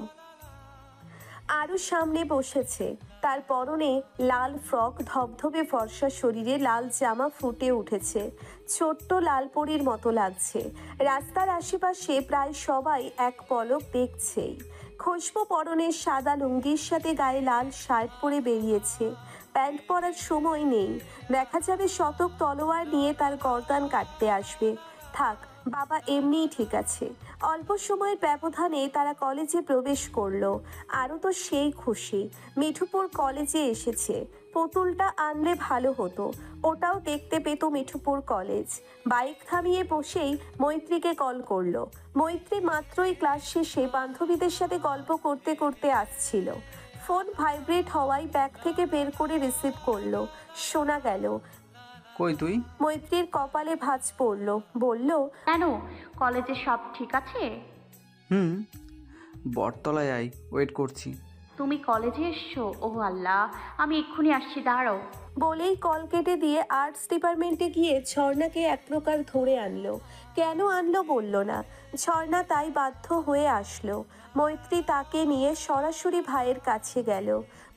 আরু সামনে বসেছে, তার পরনে লাল ফ্রক, ধবধবে ফর্সা শরীরে লাল জামা ফুটে উঠেছে, ছোট্ট লালপরীর মতো লাগছে। রাস্তার আশেপাশে প্রায় সবাই এক পলক দেখছেই। খুশবু পরনে সাদা লুঙ্গির সাথে গায়ে লাল শার্ট পরে বেরিয়েছে। প্যান্ট পরার সময় নেই, দেখা যাবে শতক তলোয়ার নিয়ে তার গর্দান কাটতে আসবে। থাক, বাবা এমনিই ঠিক আছে। অল্প সময়ের ব্যবধানে তারা কলেজে প্রবেশ করলো। আরও তো সেই খুশি, মিঠুপুর কলেজে এসেছে। পুতুলটা আনলে ভালো হতো, ওটাও দেখতে পেত মিঠুপুর কলেজ। বাইক থামিয়ে বসেই মৈত্রীকে কল করলো। মৈত্রী মাত্রই ক্লাস শেষে বান্ধবীদের সাথে গল্প করতে করতে আসছিল। ফোন ভাইব্রেট হওয়ায় ব্যাগ থেকে বের করে রিসিভ করলো। শোনা গেল, কই তুই? মৈত্রীর কপালে ভাঁজ পড়ল, বলল, কেন, কলেজে সব ঠিক আছে? হুম, বটতলায় আই, ওয়েট করছি। তুমি কলেজে এসছো? ওহ আল্লাহ, আমি এক্ষুনি আসছি, দাঁড়াও। বলেই কল কেটে দিয়ে আর্টস ডিপার্টমেন্টে গিয়ে ঝর্ণাকে এক প্রকার ধরে আনলো। কেন আনলো বলল না। ঝর্ণা তাই বাধ্য হয়ে আসলো। মৈত্রী তাকে নিয়ে সরাসরি ভাইয়ের কাছে গেল।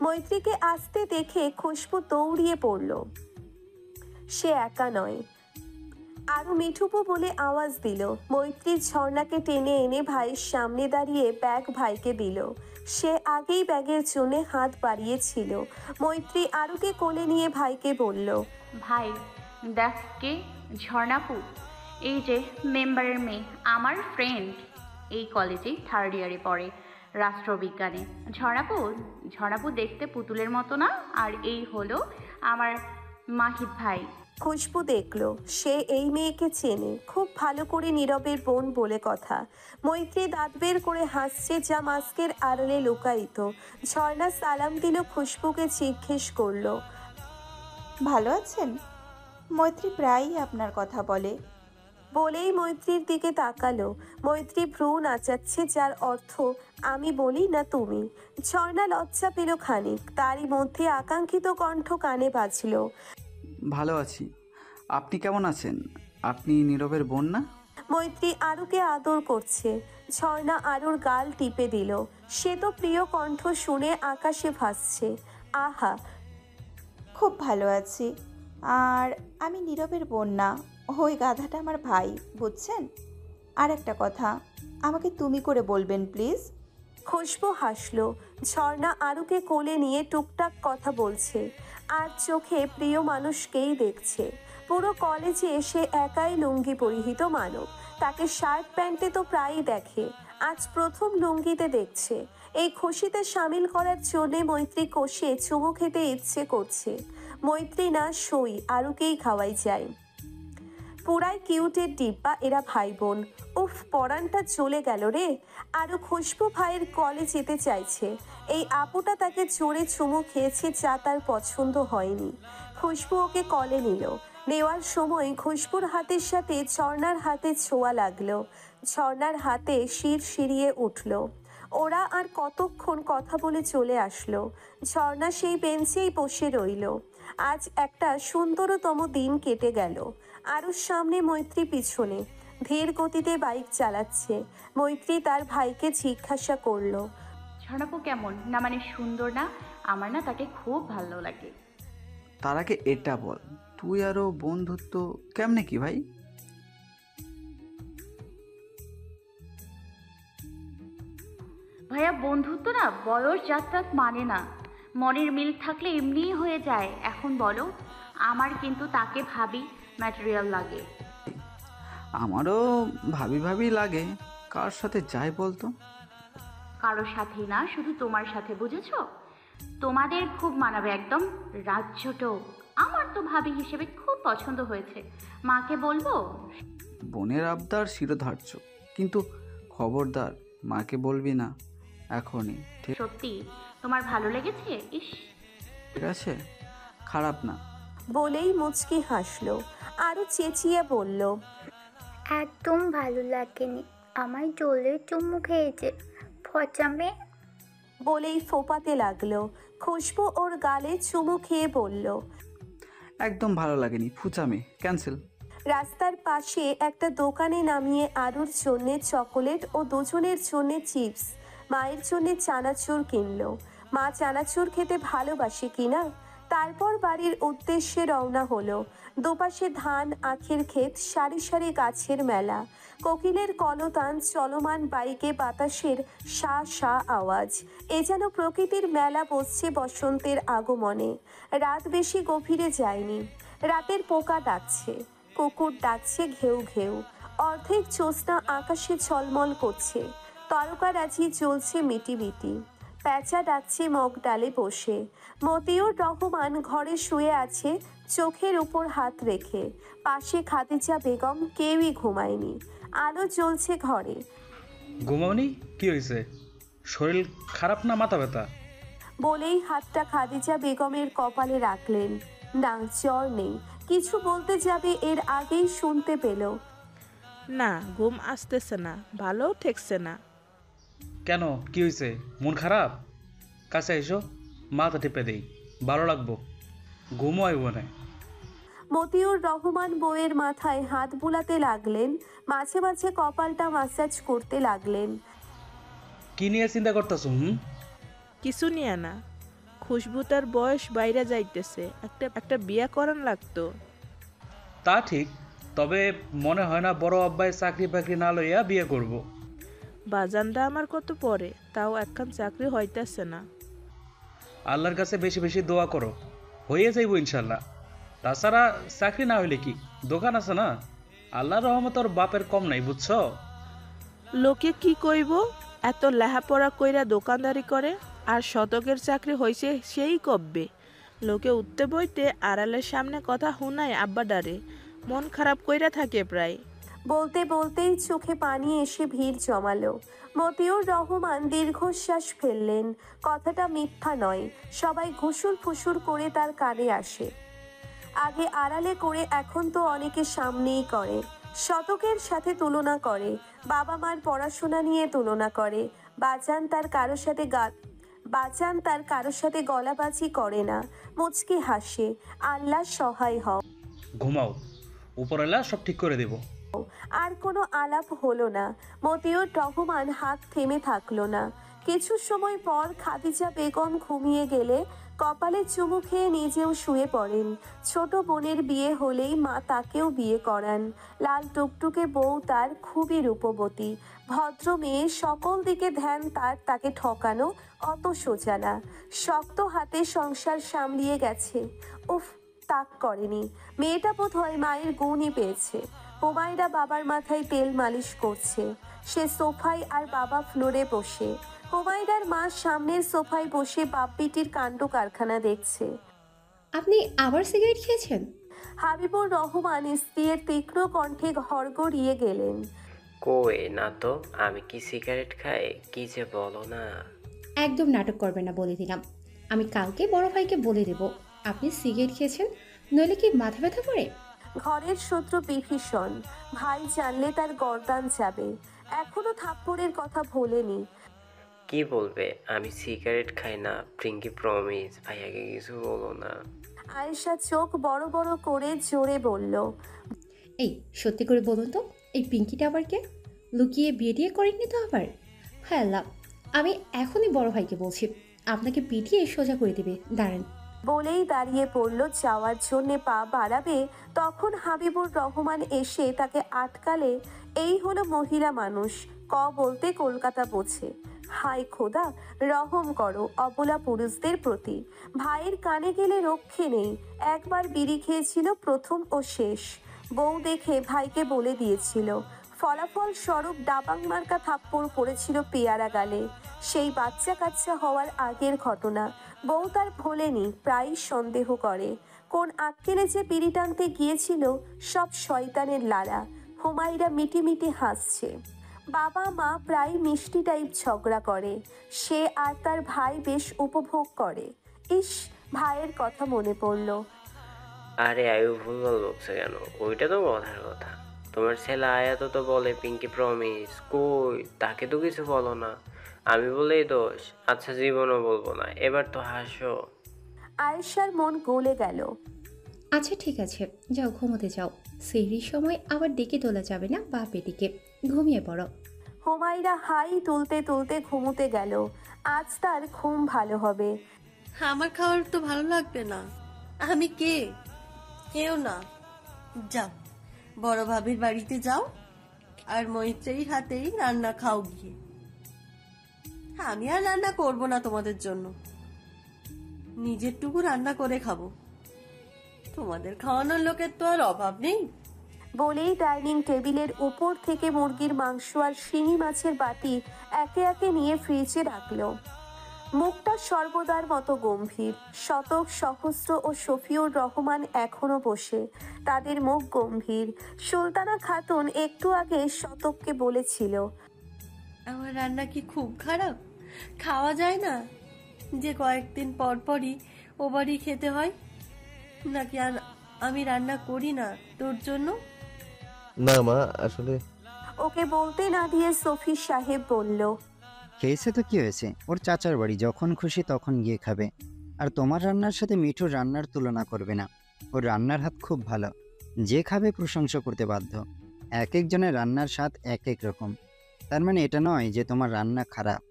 মৈত্রীকে আসতে দেখে খুশবু দৌড়িয়ে পড়ল। সে একা নয়, আরও মিঠুপো বলে আওয়াজ দিল। মৈত্রী ঝর্ণাকে টেনে এনে ভাইয়ের সামনে দাঁড়িয়ে ব্যাগ ভাইকে দিল। সে আগেই ব্যাগের জন্য হাত বাড়িয়েছিল। মৈত্রী আরুকে কোলে নিয়ে ভাইকে বলল, ভাই দেখ কে, ঝর্ণাপু, এই যে মেম্বারের মেয়ে, আমার ফ্রেন্ড, এই কলেজে থার্ড ইয়ারে পড়ে রাষ্ট্রবিজ্ঞানে। ঝর্ণাপু দেখতে পুতুলের মতো না? আর এই হলো আমার মাহিদ ভাই। খুশবু দেখলো সে এই মেয়েকে চেনে, খুব ভালো করে নীরবের বোন বলে কথা। মৈত্রী দাঁত বের করে হাসছে, যা মাস্কের আড়ালে লুকায়িত। ঝর্ণা সালাম দিল, খুশবুকে জিজ্ঞেস করলো, ভালো আছেন? মৈত্রী প্রায়ই আপনার কথা বলে। বলেই মৈত্রীর দিকে তাকালো। মৈত্রী ভ্রু নাচাচ্ছে, যার অর্থ আমি বলি না তুমি। ঝর্ণা লজ্জা পেল খানিক, তারই মধ্যে আকাঙ্ক্ষিত কণ্ঠ কানে বাজলো, ভালো আছি, আপনি কেমন আছেন? আপনি নীরবের বোন না? মৈত্রী আরুকে আদর করছে। ঝর্ণা আরুর গাল টিপে দিল। সে তো প্রিয় কণ্ঠ শুনে আকাশে ভাসছে। আহা, খুব ভালো আছি। আর আমি নীরবের বোন না, ওই গাধাটা আমার ভাই, বুঝছেন? আর একটা কথা, আমাকে তুমি করে বলবেন প্লিজ। খুশবু হাসলো। ঝর্ণা আরুকে কোলে নিয়ে টুকটাক কথা বলছে, আর চোখে প্রিয় মানুষকেই দেখছে। পুরো কলেজে এসে একাই লুঙ্গি পরিহিত মানব। তাকে শার্ট প্যান্টে তো প্রায়ই দেখে, আজ প্রথম লুঙ্গিতে দেখছে। এই খুশিতে সামিল করার জন্যে মৈত্রী কষে চুমু খেতে ইচ্ছে করছে। মৈত্রী না সই, আরুকেই খাওয়াই যায়। পুরাই কিউটের ডিব্বা এরা ভাই বোন। উফ, পরানটা চলে গেল রে। আরও খুশবু ভাইয়ের কলে যেতে চাইছে। এই আপুটা তাকে জোরে চুমু খেয়েছে, যা তার পছন্দ হয়নি। খুশবু ওকে কলে নিল। নেওয়ার সময় খুশবুর হাতের সাথে ঝর্ণার হাতে ছোঁয়া লাগলো। ঝর্ণার হাতে শির শিরিয়ে উঠল। ওরা আর কতক্ষণ কথা বলে চলে আসলো। ঝর্ণা সেই বেঞ্চেই বসে রইল। আজ একটা সুন্দরতম দিন কেটে গেল। আরুর সামনে, মৈত্রী পিছনে ধীর গতিতে বাইক চালাচ্ছে। মৈত্রী তার ভাইকে জিজ্ঞাসা করলো, ঝর্ণাপু কেমন? না মানে সুন্দর না? আমার না তাকে খুব ভালো লাগে। তার আগে এটা বল, তুই আরও বন্ধুত্ব কেমনে কি ভাই? ভাইয়া বন্ধুত্ব না বয়স যাত্রা মানে না, মনের মিল থাকলে এমনিই হয়ে যায়। এখন বলো, আমার কিন্তু তাকে ভাবি ম্যাটেরিয়াল লাগে। আমারও ভাবি ভাবি লাগে। কার সাথে যাই বলতো? কারোর সাথে না, শুধু তোমার সাথে, বুঝেছো? তোমাদের খুব মানাবে, একদম রাজ্যটো। আমার তো ভাবি হিসেবে খুব পছন্দ হয়েছে। মাকে বলবো? বোনের আবদার শিরোধার্য, কিন্তু খবরদার মাকে বলবি না এখনই, ঠিক? সত্যি তোমার ভালো লেগেছে? ইস, ঠিক আছে, খারাপ না। বলেই মুচকি হাসলো। আরও চেঁচিয়ে বলল, একদম ভালো লাগেনি, আমায় জলে চুমু খেয়েছে, পচা মেয়ে। বলেই ফোপাতে লাগলো। খুশবু ওর গালে চুমু খেয়ে বলল, একদম ভালো লাগেনি, ফুচামে, ক্যান্সেল। রাস্তার পাশে একটা দোকানে নামিয়ে আরুর জন্যে চকোলেট ও দুজনের জন্যে চিপস, মায়ের জন্যে চানাচুর কিনলো। মা চানাচুর খেতে ভালোবাসে কিনা। তারপর বাড়ির উদ্দেশ্যে রওনা হলো। দুপাশে ধান, আখের ক্ষেত, সারি সারি গাছের মেলা, কোকিলের কলতান, চলমান বাইকে বাতাসের সা সা আওয়াজ। এ যেন প্রকৃতির মেলা বসছে বসন্তের আগমনে। রাত বেশি গভীরে যায়নি। রাতের পোকা ডাকছে, কুকুর ডাকছে ঘেউ ঘেউ। অর্ধেক জ্যোৎস্না আকাশে ঝলমল করছে। তারকারাজি জ্বলছে মিটিমিটি। প্যাঁচা ডাকছে মগ ডালে বসে। মতিউর রহমান ঘরে শুয়ে আছে, চোখের উপর হাত রেখে। পাশে খাদিজা বেগম, কেউই ঘুমায়নি। আলো জ্বলছে ঘরে। ঘুমাওনি? কি হয়েছে? শরীর খারাপ না মাথা ব্যথা? বলেই হাতটা খাদিজা বেগমের কপালে রাখলেন। না, জ্বর নেই। কিছু বলতে যাবে এর আগেই শুনতে পেল, না, ঘুম আসতেছে না, ভালোও ঠেকছে না। কেন, কি হয়েছে? মন খারাপ? কাছে এসো, মাথা টিপে দেই, ভালো লাগবো। ঘুমও আইব না। মতিউর রহমান বউয়ের মাথায় হাত বুলাতে লাগলেন, মাঝে মাঝে কপালটা মাসাজ করতে লাগলেন। কি নিয়ে চিন্তা করতেছো? কিছু নিয়ে না, খুশবুতার বয়স বাইরে যাইতেছে, একটা বিয়া করান লাগতো। তা ঠিক, তবে মনে হয় না বড় আব্বাই চাকরি বাকরি না লইয়া বিয়ে করব। বাজানটা আমার কত পরে, তাও একখান চাকরি হইতেছে না। আল্লাহর কাছে বেশি বেশি দোয়া করো, হয়ে যাইব ইনশাল্লাহ। তাছাড়া চাকরি না হইলে কি, দোকান আছে না? আল্লাহর রহমত ওর বাপের কম নাই, বুঝছো? লোকে কি কইব, এত লেহাপড়া কইরা দোকানদারি করে, আর শতকের চাকরি হইছে সেই কব্বে। লোকে উঠতে বইতে আড়ালের সামনে কথা হুনায় আব্বা ডারে, মন খারাপ কইরা থাকে প্রায়। বলতে বলতেই চোখে পানি এসে ভিড় জমালো। মতিউর রহমান দীর্ঘশ্বাস ফেললেন। কথাটা মিথ্যা নয়, সবাই ঘুষুর ফুসুর করে তার কানে আসে। আগে আড়ালে করে, এখন তো অনেকে সামনেই করে। শতকের সাথে তুলনা করে, বাবা মার পড়াশোনা নিয়ে তুলনা করে। বাজান তার কারোর সাথে গলাবাজি করে না, মুচকি হাসে। আল্লাহ সহায় হও। ঘুমাও, উপরওয়ালা সব ঠিক করে দেব। আর কোনো আলাপ হলো না। মতিউর রহমান হাত থেমে থাকলো না। কিছু সময় পর খাদিজা বেগম ঘুমিয়ে গেলে কপালে চুমু খেয়ে নিজেও শুয়ে পড়েন। ছোট বোনের বিয়ে হলেই মা তাকেও বিয়ে করান। লাল টুকটুকে বউ তার খুবই রূপবতী, ভদ্র মেয়ে, সকল দিকে ধ্যান তার। তাকে ঠকানো অত সোজা না। শক্ত হাতে সংসার সামলিয়ে গেছে। উফ, তাক করেনি। মেয়েটা বোধহয় মায়ের গুণই পেয়েছে। হুমায়রা বাবার মাথায় তেল মালিশ করছে। সে সোফায় আর বাবা ফ্লোরে বসে। হুমায়রার মা সামনের সোফায় বসে বাপ্পিটির কাণ্ড কারখানা দেখছে। আপনি আবার সিগারেট খেয়েছেন? হাবিবুর রহমান স্ত্রীর তীক্ষ্ণ কণ্ঠে ঘরগড়িয়ে গেলেন। কই না তো, আমি কি সিগারেট খাই? কি যে বলো না। একদম নাটক করবেন না বলে দিলাম। আমি কালকে বড় ভাইকে বলে দেব আপনি সিগারেট খেয়েছেন, নইলে কি মাথা ব্যথা করে? ঘরের শত্রু বিভীষণ, ভাই জানলে তার গর্দান যাবে। এখনো থাপ্পড়ের কথা ভোলেনি। কি বলবে? আমি সিগারেট খাই না, প্রিঙ্কি প্রমিস, ভাইয়াকে কিছু বলো না। আয়েশা চোখ বড় বড় করে জোরে বলল, এই সত্যি করে বলুন তো, এই পিঙ্কিটা আবার কে? লুকিয়ে বিয়ে দিয়ে করেননি তো আবার? হায় আল্লাহ, আমি এখনই বড় ভাইকে বলছি, আপনাকে পিটিয়ে সোজা করে দেবে, দাঁড়ান। বলেই দাঁড়িয়ে পড়ল, যাওয়ার জন্যে পা বাড়াবে, তখন হাবিবুর রহমান এসে তাকে আটকালে। এই হলো মহিলা মানুষ, ক বলতে কলকাতা বোঝে। হায় খোদা, রহম করো অবলা পুরুষদের প্রতি। ভাইয়ের কানে গেলে রক্ষে নেই। একবার বিড়ি খেয়েছিল, প্রথম ও শেষ। বউ দেখে ভাইকে বলে দিয়েছিল। ফলাফল স্বরূপ ডাবাং মার্কা থাপ্পড় পড়েছিল পেয়ারা গালে। সেই বাচ্চা কাচ্চা হওয়ার আগের ঘটনা। বউ তার ভোলেনি, প্রায় সন্দেহ করে। কোন আক্কেলে যে বিড়ি টানতে গিয়েছিল, সব শয়তানের লালা। হুমায়রা মিটিমিটি হাসছে। বাবা মা প্রায় মিষ্টি টাইপ ঝগড়া করে। সে আর তার ভাই বেশ উপভোগ করে। ইস, ভাইয়ের কথা মনে পড়ল। আরে আয়ু ভুলভাল বলছে কেন? ওইটা তো কথার কথা। তোমার ছেলে আয়াত তো বলে পিঙ্কি প্রমিস, কই তাকে তো কিছু বলো না। আমি বলেই দোষ? আচ্ছা, জীবনও বলবো না, এবার তো হাসো। আয়েশার মন গলে গেল। আচ্ছা ঠিক আছে, যাও ঘুমোতে যাও, সেহরির সময় আবার ডেকে তোলা যাবে না বাপ বেটিকে, ঘুমিয়ে পড়ো। হুমায়রা হাই তুলতে তুলতে ঘুমোতে গেল। আজ তার ঘুম ভালো হবে। আমার খাবার তো ভালো লাগবে না। আমি কে? কেউ না। যাও, বড় ভাবির বাড়িতে যাও, আর মৈত্রেয়ীর হাতেই রান্না খাও গিয়ে। আমি আর রান্না করব না তোমাদের জন্য, নিজেরটুকু রান্না করে খাবো। তোমাদের খাওয়ানোর লোকের তো আর অভাব নেই। বলেই ডাইনিং টেবিলের উপর থেকে মুরগির মাংস আর শিঙি মাছের বাটি একে একে নিয়ে ফ্রিজে রাখলো। মুখটা সর্বদার মতো গম্ভীর। শতক, সহস্র ও শফিউর রহমান এখনো বসে, তাদের মুখ গম্ভীর। সুলতানা খাতুন একটু আগে শতককে বলেছিল, আমার রান্না কি খুব খারাপ? খাওয়া যায় না? যে কয়েকদিন পর পরই ও বাড়ি খেতে হয়? নাকি আর আমি রান্না করি না তোর জন্য? না মা, আসলে ওকে বলতে না দিয়ে সফি সাহেব বলল, খেয়েছে তো কি হয়েছে, ওর চাচার বাড়ি, যখন খুশি তখন গিয়ে খাবে। আর তোমার রান্নার সাথে মিঠুর রান্নার তুলনা করবে না। ওর রান্নার হাত খুব ভালো, যে খাবে প্রশংসা করতে বাধ্য। এক একজনের রান্নার স্বাদ এক এক রকম, তার মানে এটা নয় যে তোমার রান্না খারাপ।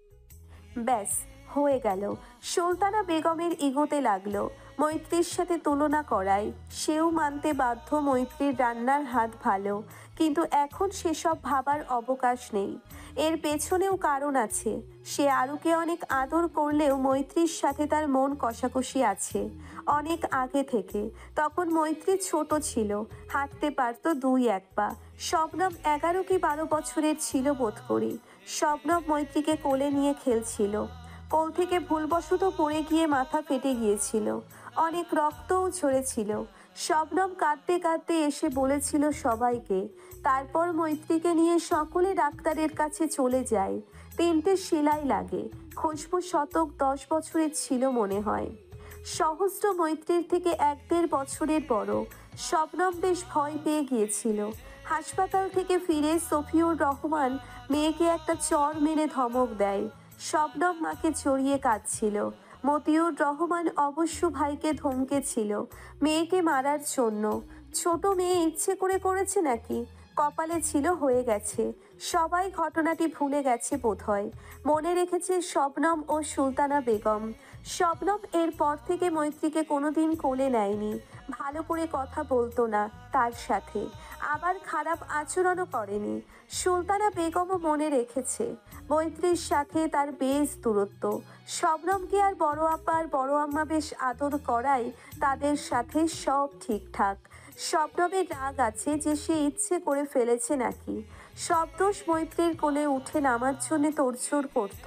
ব্যাস হয়ে গেল। সুলতানা বেগমের ইগোতে লাগলো মৈত্রীর সাথে তুলনা করায়। সেও মানতে বাধ্য মৈত্রীর রান্নার হাত ভালো, কিন্তু এখন সেসব ভাবার অবকাশ নেই। এর পেছনেও কারণ আছে। সে আরুকে অনেক আদর করলেও মৈত্রীর সাথে তার মন কষাকষি আছে অনেক আগে থেকে। তখন মৈত্রী ছোট ছিল, হাঁটতে পারতো 2-1 পা। শবনম 11 কি 12 বছরের ছিল বোধ করি। শবনম মৈত্রীকে কোলে নিয়ে খেলছিল। কোল থেকে ভুলবশত পড়ে গিয়ে মাথা ফেটে গিয়েছিল, অনেক রক্তও ঝরেছিল। শবনম কাঁদতে কাঁদতে এসে বলেছিল সবাইকে। তারপর মৈত্রীকে নিয়ে সকলে ডাক্তারের কাছে চলে যায়। 3টে সেলাই লাগে। খুশবু শতক 10 বছরের ছিল মনে হয়। সহস্র মৈত্রীর থেকে 1-1.5 বছরের বড়। শবনম বেশ ভয় পেয়ে গিয়েছিল। হাসপাতাল থেকে ফিরে সফিউর রহমান মেয়েকে একটা চড় মেরে ধমক দেয়। শবনম মাকে জড়িয়ে কাঁদছিল। মতিউর রহমান অবশ্য ভাইকে ধমকেছিল মেয়েকে মারার জন্য। ছোট মেয়ে ইচ্ছে করে করেছে নাকি? কপালে ছিল, হয়ে গেছে। সবাই ঘটনাটি ভুলে গেছে বোধহয়। মনে রেখেছে শবনম ও সুলতানা বেগম। শবনম এরপর থেকে মৈত্রীকে কোনোদিন কোলে নেয়নি, ভালো করে কথা বলতো না তার সাথে, আবার খারাপ আচরণও করেনি। সুলতানা বেগমও মনে রেখেছে মৈত্রীর সাথে তার বেশ দূরত্ব। শবনমকে আর বড় আপা আর বড় আম্মা বেশ আদর করায় তাদের সাথে সব ঠিকঠাক। শবনমের রাগ আছে যে সে ইচ্ছে করে ফেলেছে নাকি। সব দোষ মৈত্রীর কোলে উঠে নামার জন্য তোড়জোড় করত।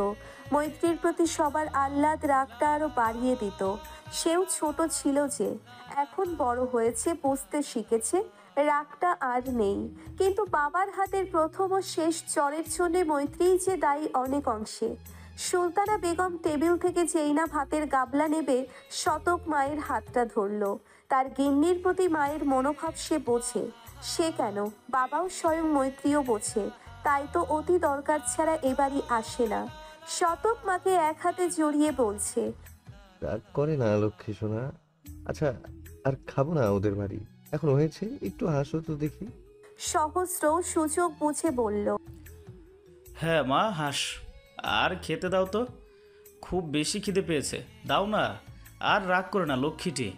মৈত্রীর প্রতি সবার আহ্লাদ রাগটা আরও বাড়িয়ে দিত। সেও ছোট ছিল যে, এখন বড় হয়েছে, বুঝতে শিখেছে, রাগটা আর নেই। কিন্তু বাবার হাতের প্রথম ও শেষ চরের জন্য মৈত্রীই যে দায়ী অনেক অংশে। সুলতানা বেগম টেবিল থেকে যেই না ভাতের গাবলা নেবে শতক মায়ের হাতটা ধরল। তার গিন্নির প্রতি মায়ের মনোভাব সে বোঝে। সে কেন, বাবাও স্বয়ং মৈত্রীও বোঝে। তাই তো অতি দরকার ছাড়া এবারই আসে না। শতক মাকে এক হাতে জড়িয়ে বলছে, রাগ করে না লক্ষ্মী সোনা। আচ্ছা, আর খাবো না ওদের বাড়ি, এখন হয়েছে, একটু হাসো তো দেখি। সহস্র সুযোগ বুঝে বলল, হ্যাঁ মা, হাস। আর খেতে দাও তো, খুব বেশি খিদে পেয়েছে, দাও না। আর রাগ করে না লক্ষ্মীটি।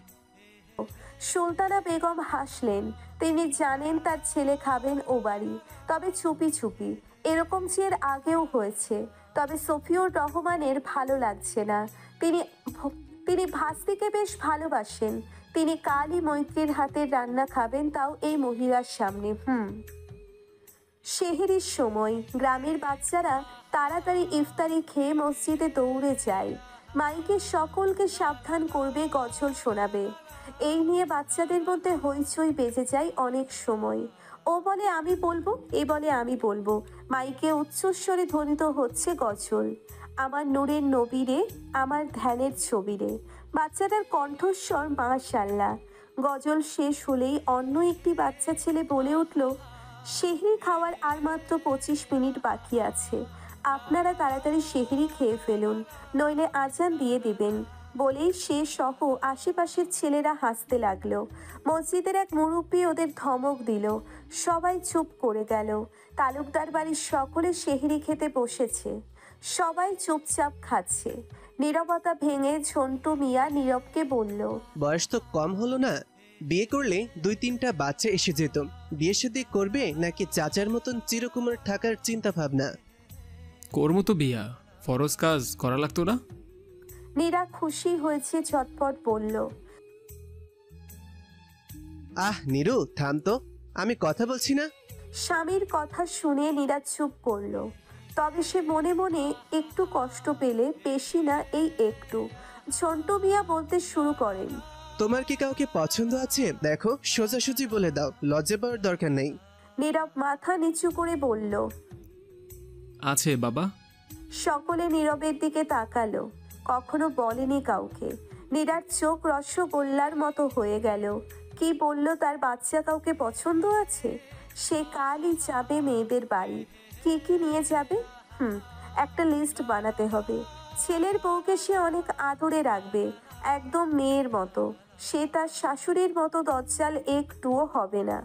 সুলতানা বেগম হাসলেন। তিনি জানেন তার ছেলে খাবেন ও বাড়ি, তবে চুপি চুপি। এরকম যে এর আগেও হয়েছে। তবে সফিউর রহমানের ভালো লাগছে না। তিনি ভাস্তিকে বেশ ভালোবাসেন। তিনি কালই মৈত্রীর হাতের রান্না খাবেন, তাও এই মহিলার সামনে। সেহেরির সময় গ্রামের বাচ্চারা তাড়াতাড়ি ইফতারি খেয়ে মসজিদে দৌড়ে যায়। মাইকে সকলকে সাবধান করবে, গজল শোনাবে। এই নিয়ে বাচ্চাদের মধ্যে হইচই বেজে যায় অনেক সময়। ও বলে আমি বলবো, এ বলে আমি বলবো। মাইকে উচ্চস্বরে ধ্বনিত হচ্ছে গজল, আমার নূরের নবীরে, আমার ধ্যানের ছবিরে। বাচ্চাটার কণ্ঠস্বর মাশাআল্লাহ। গজল শেষ হলেই অন্য একটি বাচ্চা ছেলে বলে উঠল, সেহরি খাওয়ার আর মাত্র 25 মিনিট বাকি আছে। আপনারা তাড়াতাড়ি সেহরি খেয়ে ফেলুন, নইলে আজান দিয়ে দিবেন। বলেই সে সহ আশেপাশের ছেলেরা হাসতে লাগলো। মসজিদের এক মুরব্বী ওদের ধমক দিল। সবাই চুপ করে গেল। তালুকদার বাড়ির সকলে সেহরি খেতে বসেছে। সবাই চুপচাপ খাচ্ছে। নীরবতা ভেঙে ঝন্টু মিয়া নীরবকে বলল, বয়স তো কম হলো না? বিয়ে করলে 2-3টা বাচ্চা এসে যেত। বিয়ে শাদী করবে নাকি চাচার মতন চিরকুমার থাকার চিন্তা ভাবনা? করবো তো বিয়া, ফরজ কাজ করা লাগতো না? নীরা খুশি হয়েছে, ঝটপট বলল, আহ নীরু, থাম তো, আমি কথা বলছি না। স্বামীর কথা শুনে নীরা চুপ করল। তবে সে মনে মনে একটু কষ্ট পেলে, বেশি না, এই একটু। ঝন্টু মিয়া বলতে শুরু করেন, তোমার কি কাউকে পছন্দ আছে? দেখো, সোজাসুজি বলে দাও, লজ্জা পাওয়ার দরকার নেই। নীরব মাথা নিচু করে বলল, আছে বাবা। সকলে নীরবের দিকে তাকালো। কখনো বলেনি কাউকে। নীরার চোখ রসগোল্লার মতো হয়ে গেল। কি বলল তার বাচ্চা কাউকে পছন্দ আছে? সে কালই যাবে মেয়েদের বাড়ি। কি কি নিয়ে যাবে? একটা লিস্ট বানাতে হবে। ছেলের বউকে সে অনেক আদরে রাখবে, একদম মেয়ের মতো। সে তার শাশুড়ির মতো দজ্জাল একটুও হবে না,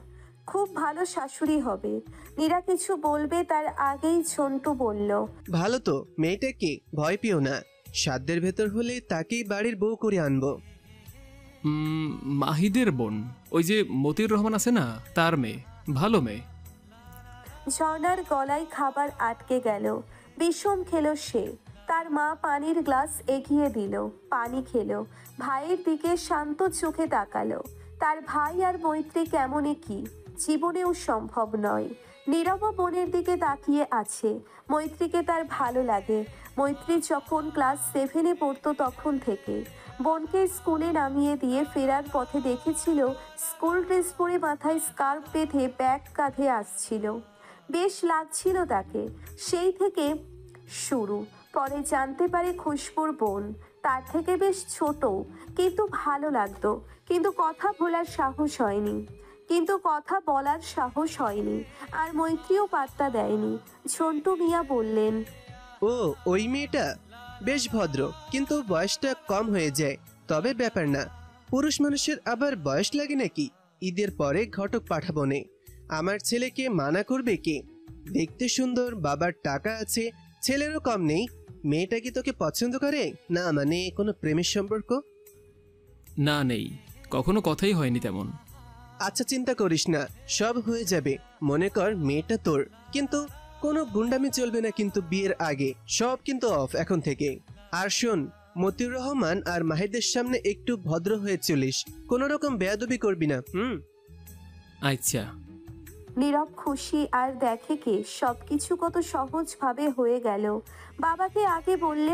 খুব ভালো শাশুড়ি হবে। নীরা কিছু বলবে তার আগেই ঝন্টু বলল, ভালো তো, মেয়েটাকে ভয় পেও না। সাধ্যের ভেতর হলে তাকেই বাড়ির বউ করে আনবো। মাহিদের বোন, ওই যে মতিউর রহমান আছে না, তার মেয়ে, ভালো মেয়ে। ঝর্ণার গলায় খাবার আটকে গেল। বিষম খেলো সে। তার মা পানির গ্লাস এগিয়ে দিল, পানি খেলো। ভাইয়ের দিকে শান্ত চোখে তাকালো। তার ভাই আর মৈত্রী কেমনে কি জীবনেও সম্ভব নয়। নীরবা বোনের দিকে তাকিয়ে আছে। মৈত্রীকে তার ভালো লাগে। মৈত্রী যখন ক্লাস 7-এ পড়তো তখন থেকে বোনকে স্কুলে নামিয়ে দিয়ে ফেরার পথে দেখেছিল স্কুল ড্রেস পরে মাথায় স্কার্ফ বেঁধে ব্যাগ কাঁধে আসছিল। বেশ লাগছিল তাকে। সেই থেকে শুরু। পরে জানতে পারে খুশবুর বোন, তার থেকে বেশ ছোট, কিন্তু ভালো লাগতো। কিন্তু কথা বলার সাহস হয়নি। আর মৈত্রীও পাত্তা দেয়নি। ঝন্টু মিয়া বললেন, ও ওই মেয়েটা বেশ ভদ্র, কিন্তু বয়সটা কম হয়ে যায়। তবে ব্যাপার না, পুরুষ মানুষের আবার বয়স লাগে নাকি? ঈদের পরে ঘটক পাঠাবো নে। আমার ছেলেকে মানা করবে কে? দেখতে সুন্দর, বাবার টাকা আছে, ছেলেরও কম নেই। মেয়েটা কি তোকে পছন্দ করে? না মানে কোনো প্রেমের সম্পর্ক? না, নেই, কখনো কথাই হয়নি তেমন। আচ্ছা চিন্তা করিস না, সব হয়ে যাবে। মনে কর মেয়েটা তোর, কিন্তু কোনো গুন্ডামি চলবে না কিন্তু বিয়ের আগে। সব কিন্তু অফ এখন থেকে। আর শোন, মতিউর রহমান আর মাহিদের সামনে একটু ভদ্র হয়ে চলিস, কোনো রকম বেয়াদবি করবি না। আচ্ছা। নীরব খুশি আর দেখে কে সবকিছু কত সহজভাবে হয়ে গেল। বাবাকে আগে বললে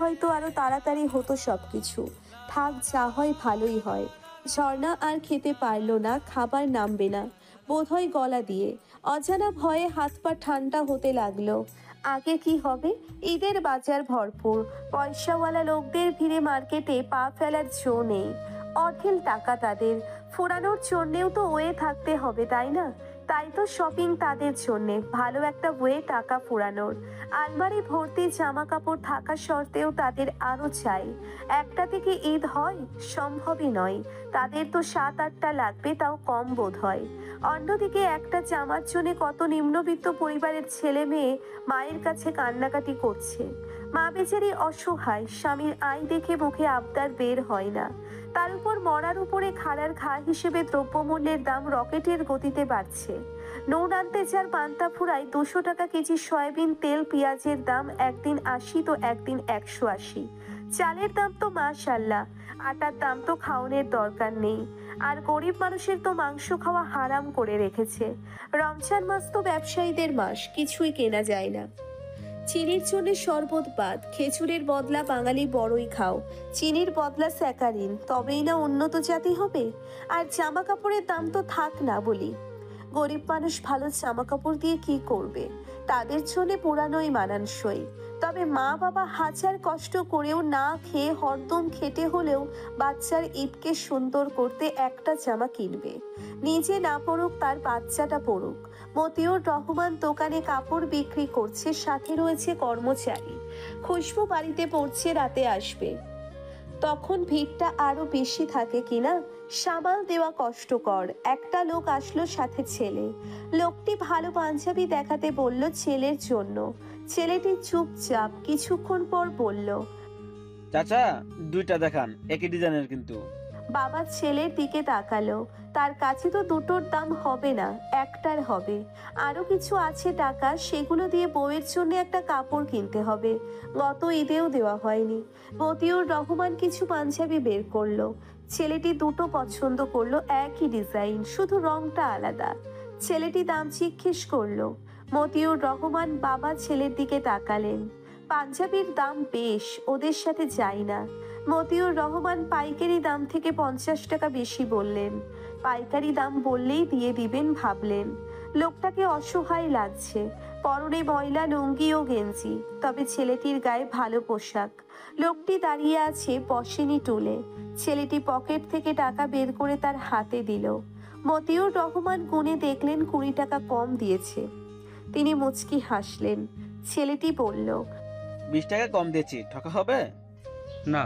হয়তো আরো তাড়াতাড়ি হতো সবকিছু। থাক, যা হয় ভালোই হয়। ঝর্ণা আর খেতে পারল না, খাবার নামবে না বোধহয় গলা দিয়ে। অজানা ভয়ে হাত পা ঠান্ডা হতে লাগলো। আগে কি হবে? ঈদের বাজার ভরপুর, পয়সাওয়ালা লোকদের ভিড়ে মার্কেটে পা ফেলার জো নেই। অঢেল টাকা তাদের, ফোরানোর জন্যেও তো ওয়ে থাকতে হবে, তাই না? তাই তো শপিং তাদের জন্যে, ভালো একটা ওয়ে টাকা ফোরানোর। আলমারি ভর্তি জামা কাপড় থাকা সত্ত্বেও তাদের আরো চাই। একটা থেকে ঈদ হয়? সম্ভবই নয়। তাদের তো 7-8টা লাগবে, তাও কম বোধ হয়। অন্যদিকে একটা জামার জন্য কত নিম্নবিত্ত পরিবারের ছেলে মেয়ে মায়ের কাছে কান্নাকাটি করছে। মা বেচারি অসহায়, স্বামীর আয় দেখে মুখে আবদার বের হয় না। তার উপর মরার উপরে খাড়ার ঘা হিসেবে দ্রব্যমূল্যের দাম রকেটের গতিতে বাড়ছে। নুন আনতে যার পান্তা ফুরায় 200 টাকা কেজি সয়াবিন তেল, পেঁয়াজের দাম একদিন 80 তো একদিন 180। চালের দাম তো মাশাল্লাহ, আটার দাম তো খাওয়ানোর দরকার নেই। আর গরিব মানুষের তো মাংস খাওয়া হারাম করে রেখেছে। রমজান মাস তো ব্যবসায়ীদের মাস, কিছুই কেনা যায় না। চিনির জন্য শরবত বাদ, খেজুরের বদলা বাঙালি বড়ই খাও, চিনির বদলা স্যাকারিন, তবেই না উন্নত জাতি হবে। আর জামা কাপড়ের দাম তো থাক না বলি। গরিব মানুষ ভালো জামা কাপড় দিয়ে কি করবে? তাদের জন্য পুরানোই মানানসই। তবে মা বাবা হাজার কষ্ট করেও না খেয়ে হরদম খেটে হলেও বাচ্চার ঈদকে সুন্দর করতে একটা জামা কিনবে। নিজে না পড়ুক, তার বাচ্চাটা পড়ুক। মতিউর রহমান দোকানে কাপড় বিক্রি করছে, সাথে রয়েছে কর্মচারী। খুশবু বাড়িতে পড়ছে, রাতে আসবে। তখন ভিড়টা আরো বেশি থাকে কিনা সামাল দেওয়া কষ্টকর। একটা লোক আসলো, সাথে ছেলে। লোকটি ভালো পাঞ্জাবি দেখাতে বলল ছেলের জন্য। ছেলেটি চুপচাপ কিছুক্ষণ পর বলল, চাচা 2টা দেখান, একই ডিজাইনের কিন্তু। বাবা ছেলের দিকে তাকালো। তার কাছে তো দুটোর দাম হবে না, একটার হবে। আরো কিছু আছে টাকা, সেগুলো দিয়ে বউয়ের জন্য একটা কাপড় কিনতে হবে। গত ঈদেও দেওয়া হয়নি। মতিউর রহমান কিছু পাঞ্জাবি বের করলো। ছেলেটি দুটো পছন্দ করলো, একই ডিজাইন, শুধু রংটা আলাদা। ছেলেটি দাম জিজ্ঞেস করলো। মতিউর রহমান বাবা ছেলের দিকে তাকালেন। পাঞ্জাবির দাম বেশ, ওদের সাথে যায় না। মতিউর রহমান পাইকারি দাম থেকে 50 টাকা বেশি বললেন। পাইকারি দাম বললেই দিয়ে দিবেন ভাবলেন। লোকটাকে অসহায় লাগছে। পরনে ময়লা লুঙ্গি ও গেঞ্জি, তবে ছেলেটির গায়ে ভালো পোশাক। লোকটি দাঁড়িয়ে আছে বসেনি টুলে। ছেলেটি পকেট থেকে টাকা বের করে তার হাতে দিল। মতিউর রহমান গুনে দেখলেন 20 টাকা কম দিয়েছে। তিনি মুচকি হাসলেন। ছেলেটি বলল, 20 টাকা কম দিয়েছি, ঠকা হবে না।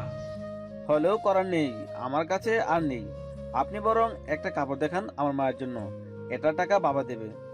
হলেও করার নেই, আমার কাছে আর নেই। আপনি বরং একটা কাপড় দেখান আমার মায়ের জন্য, এটার টাকা বাবা দেবে।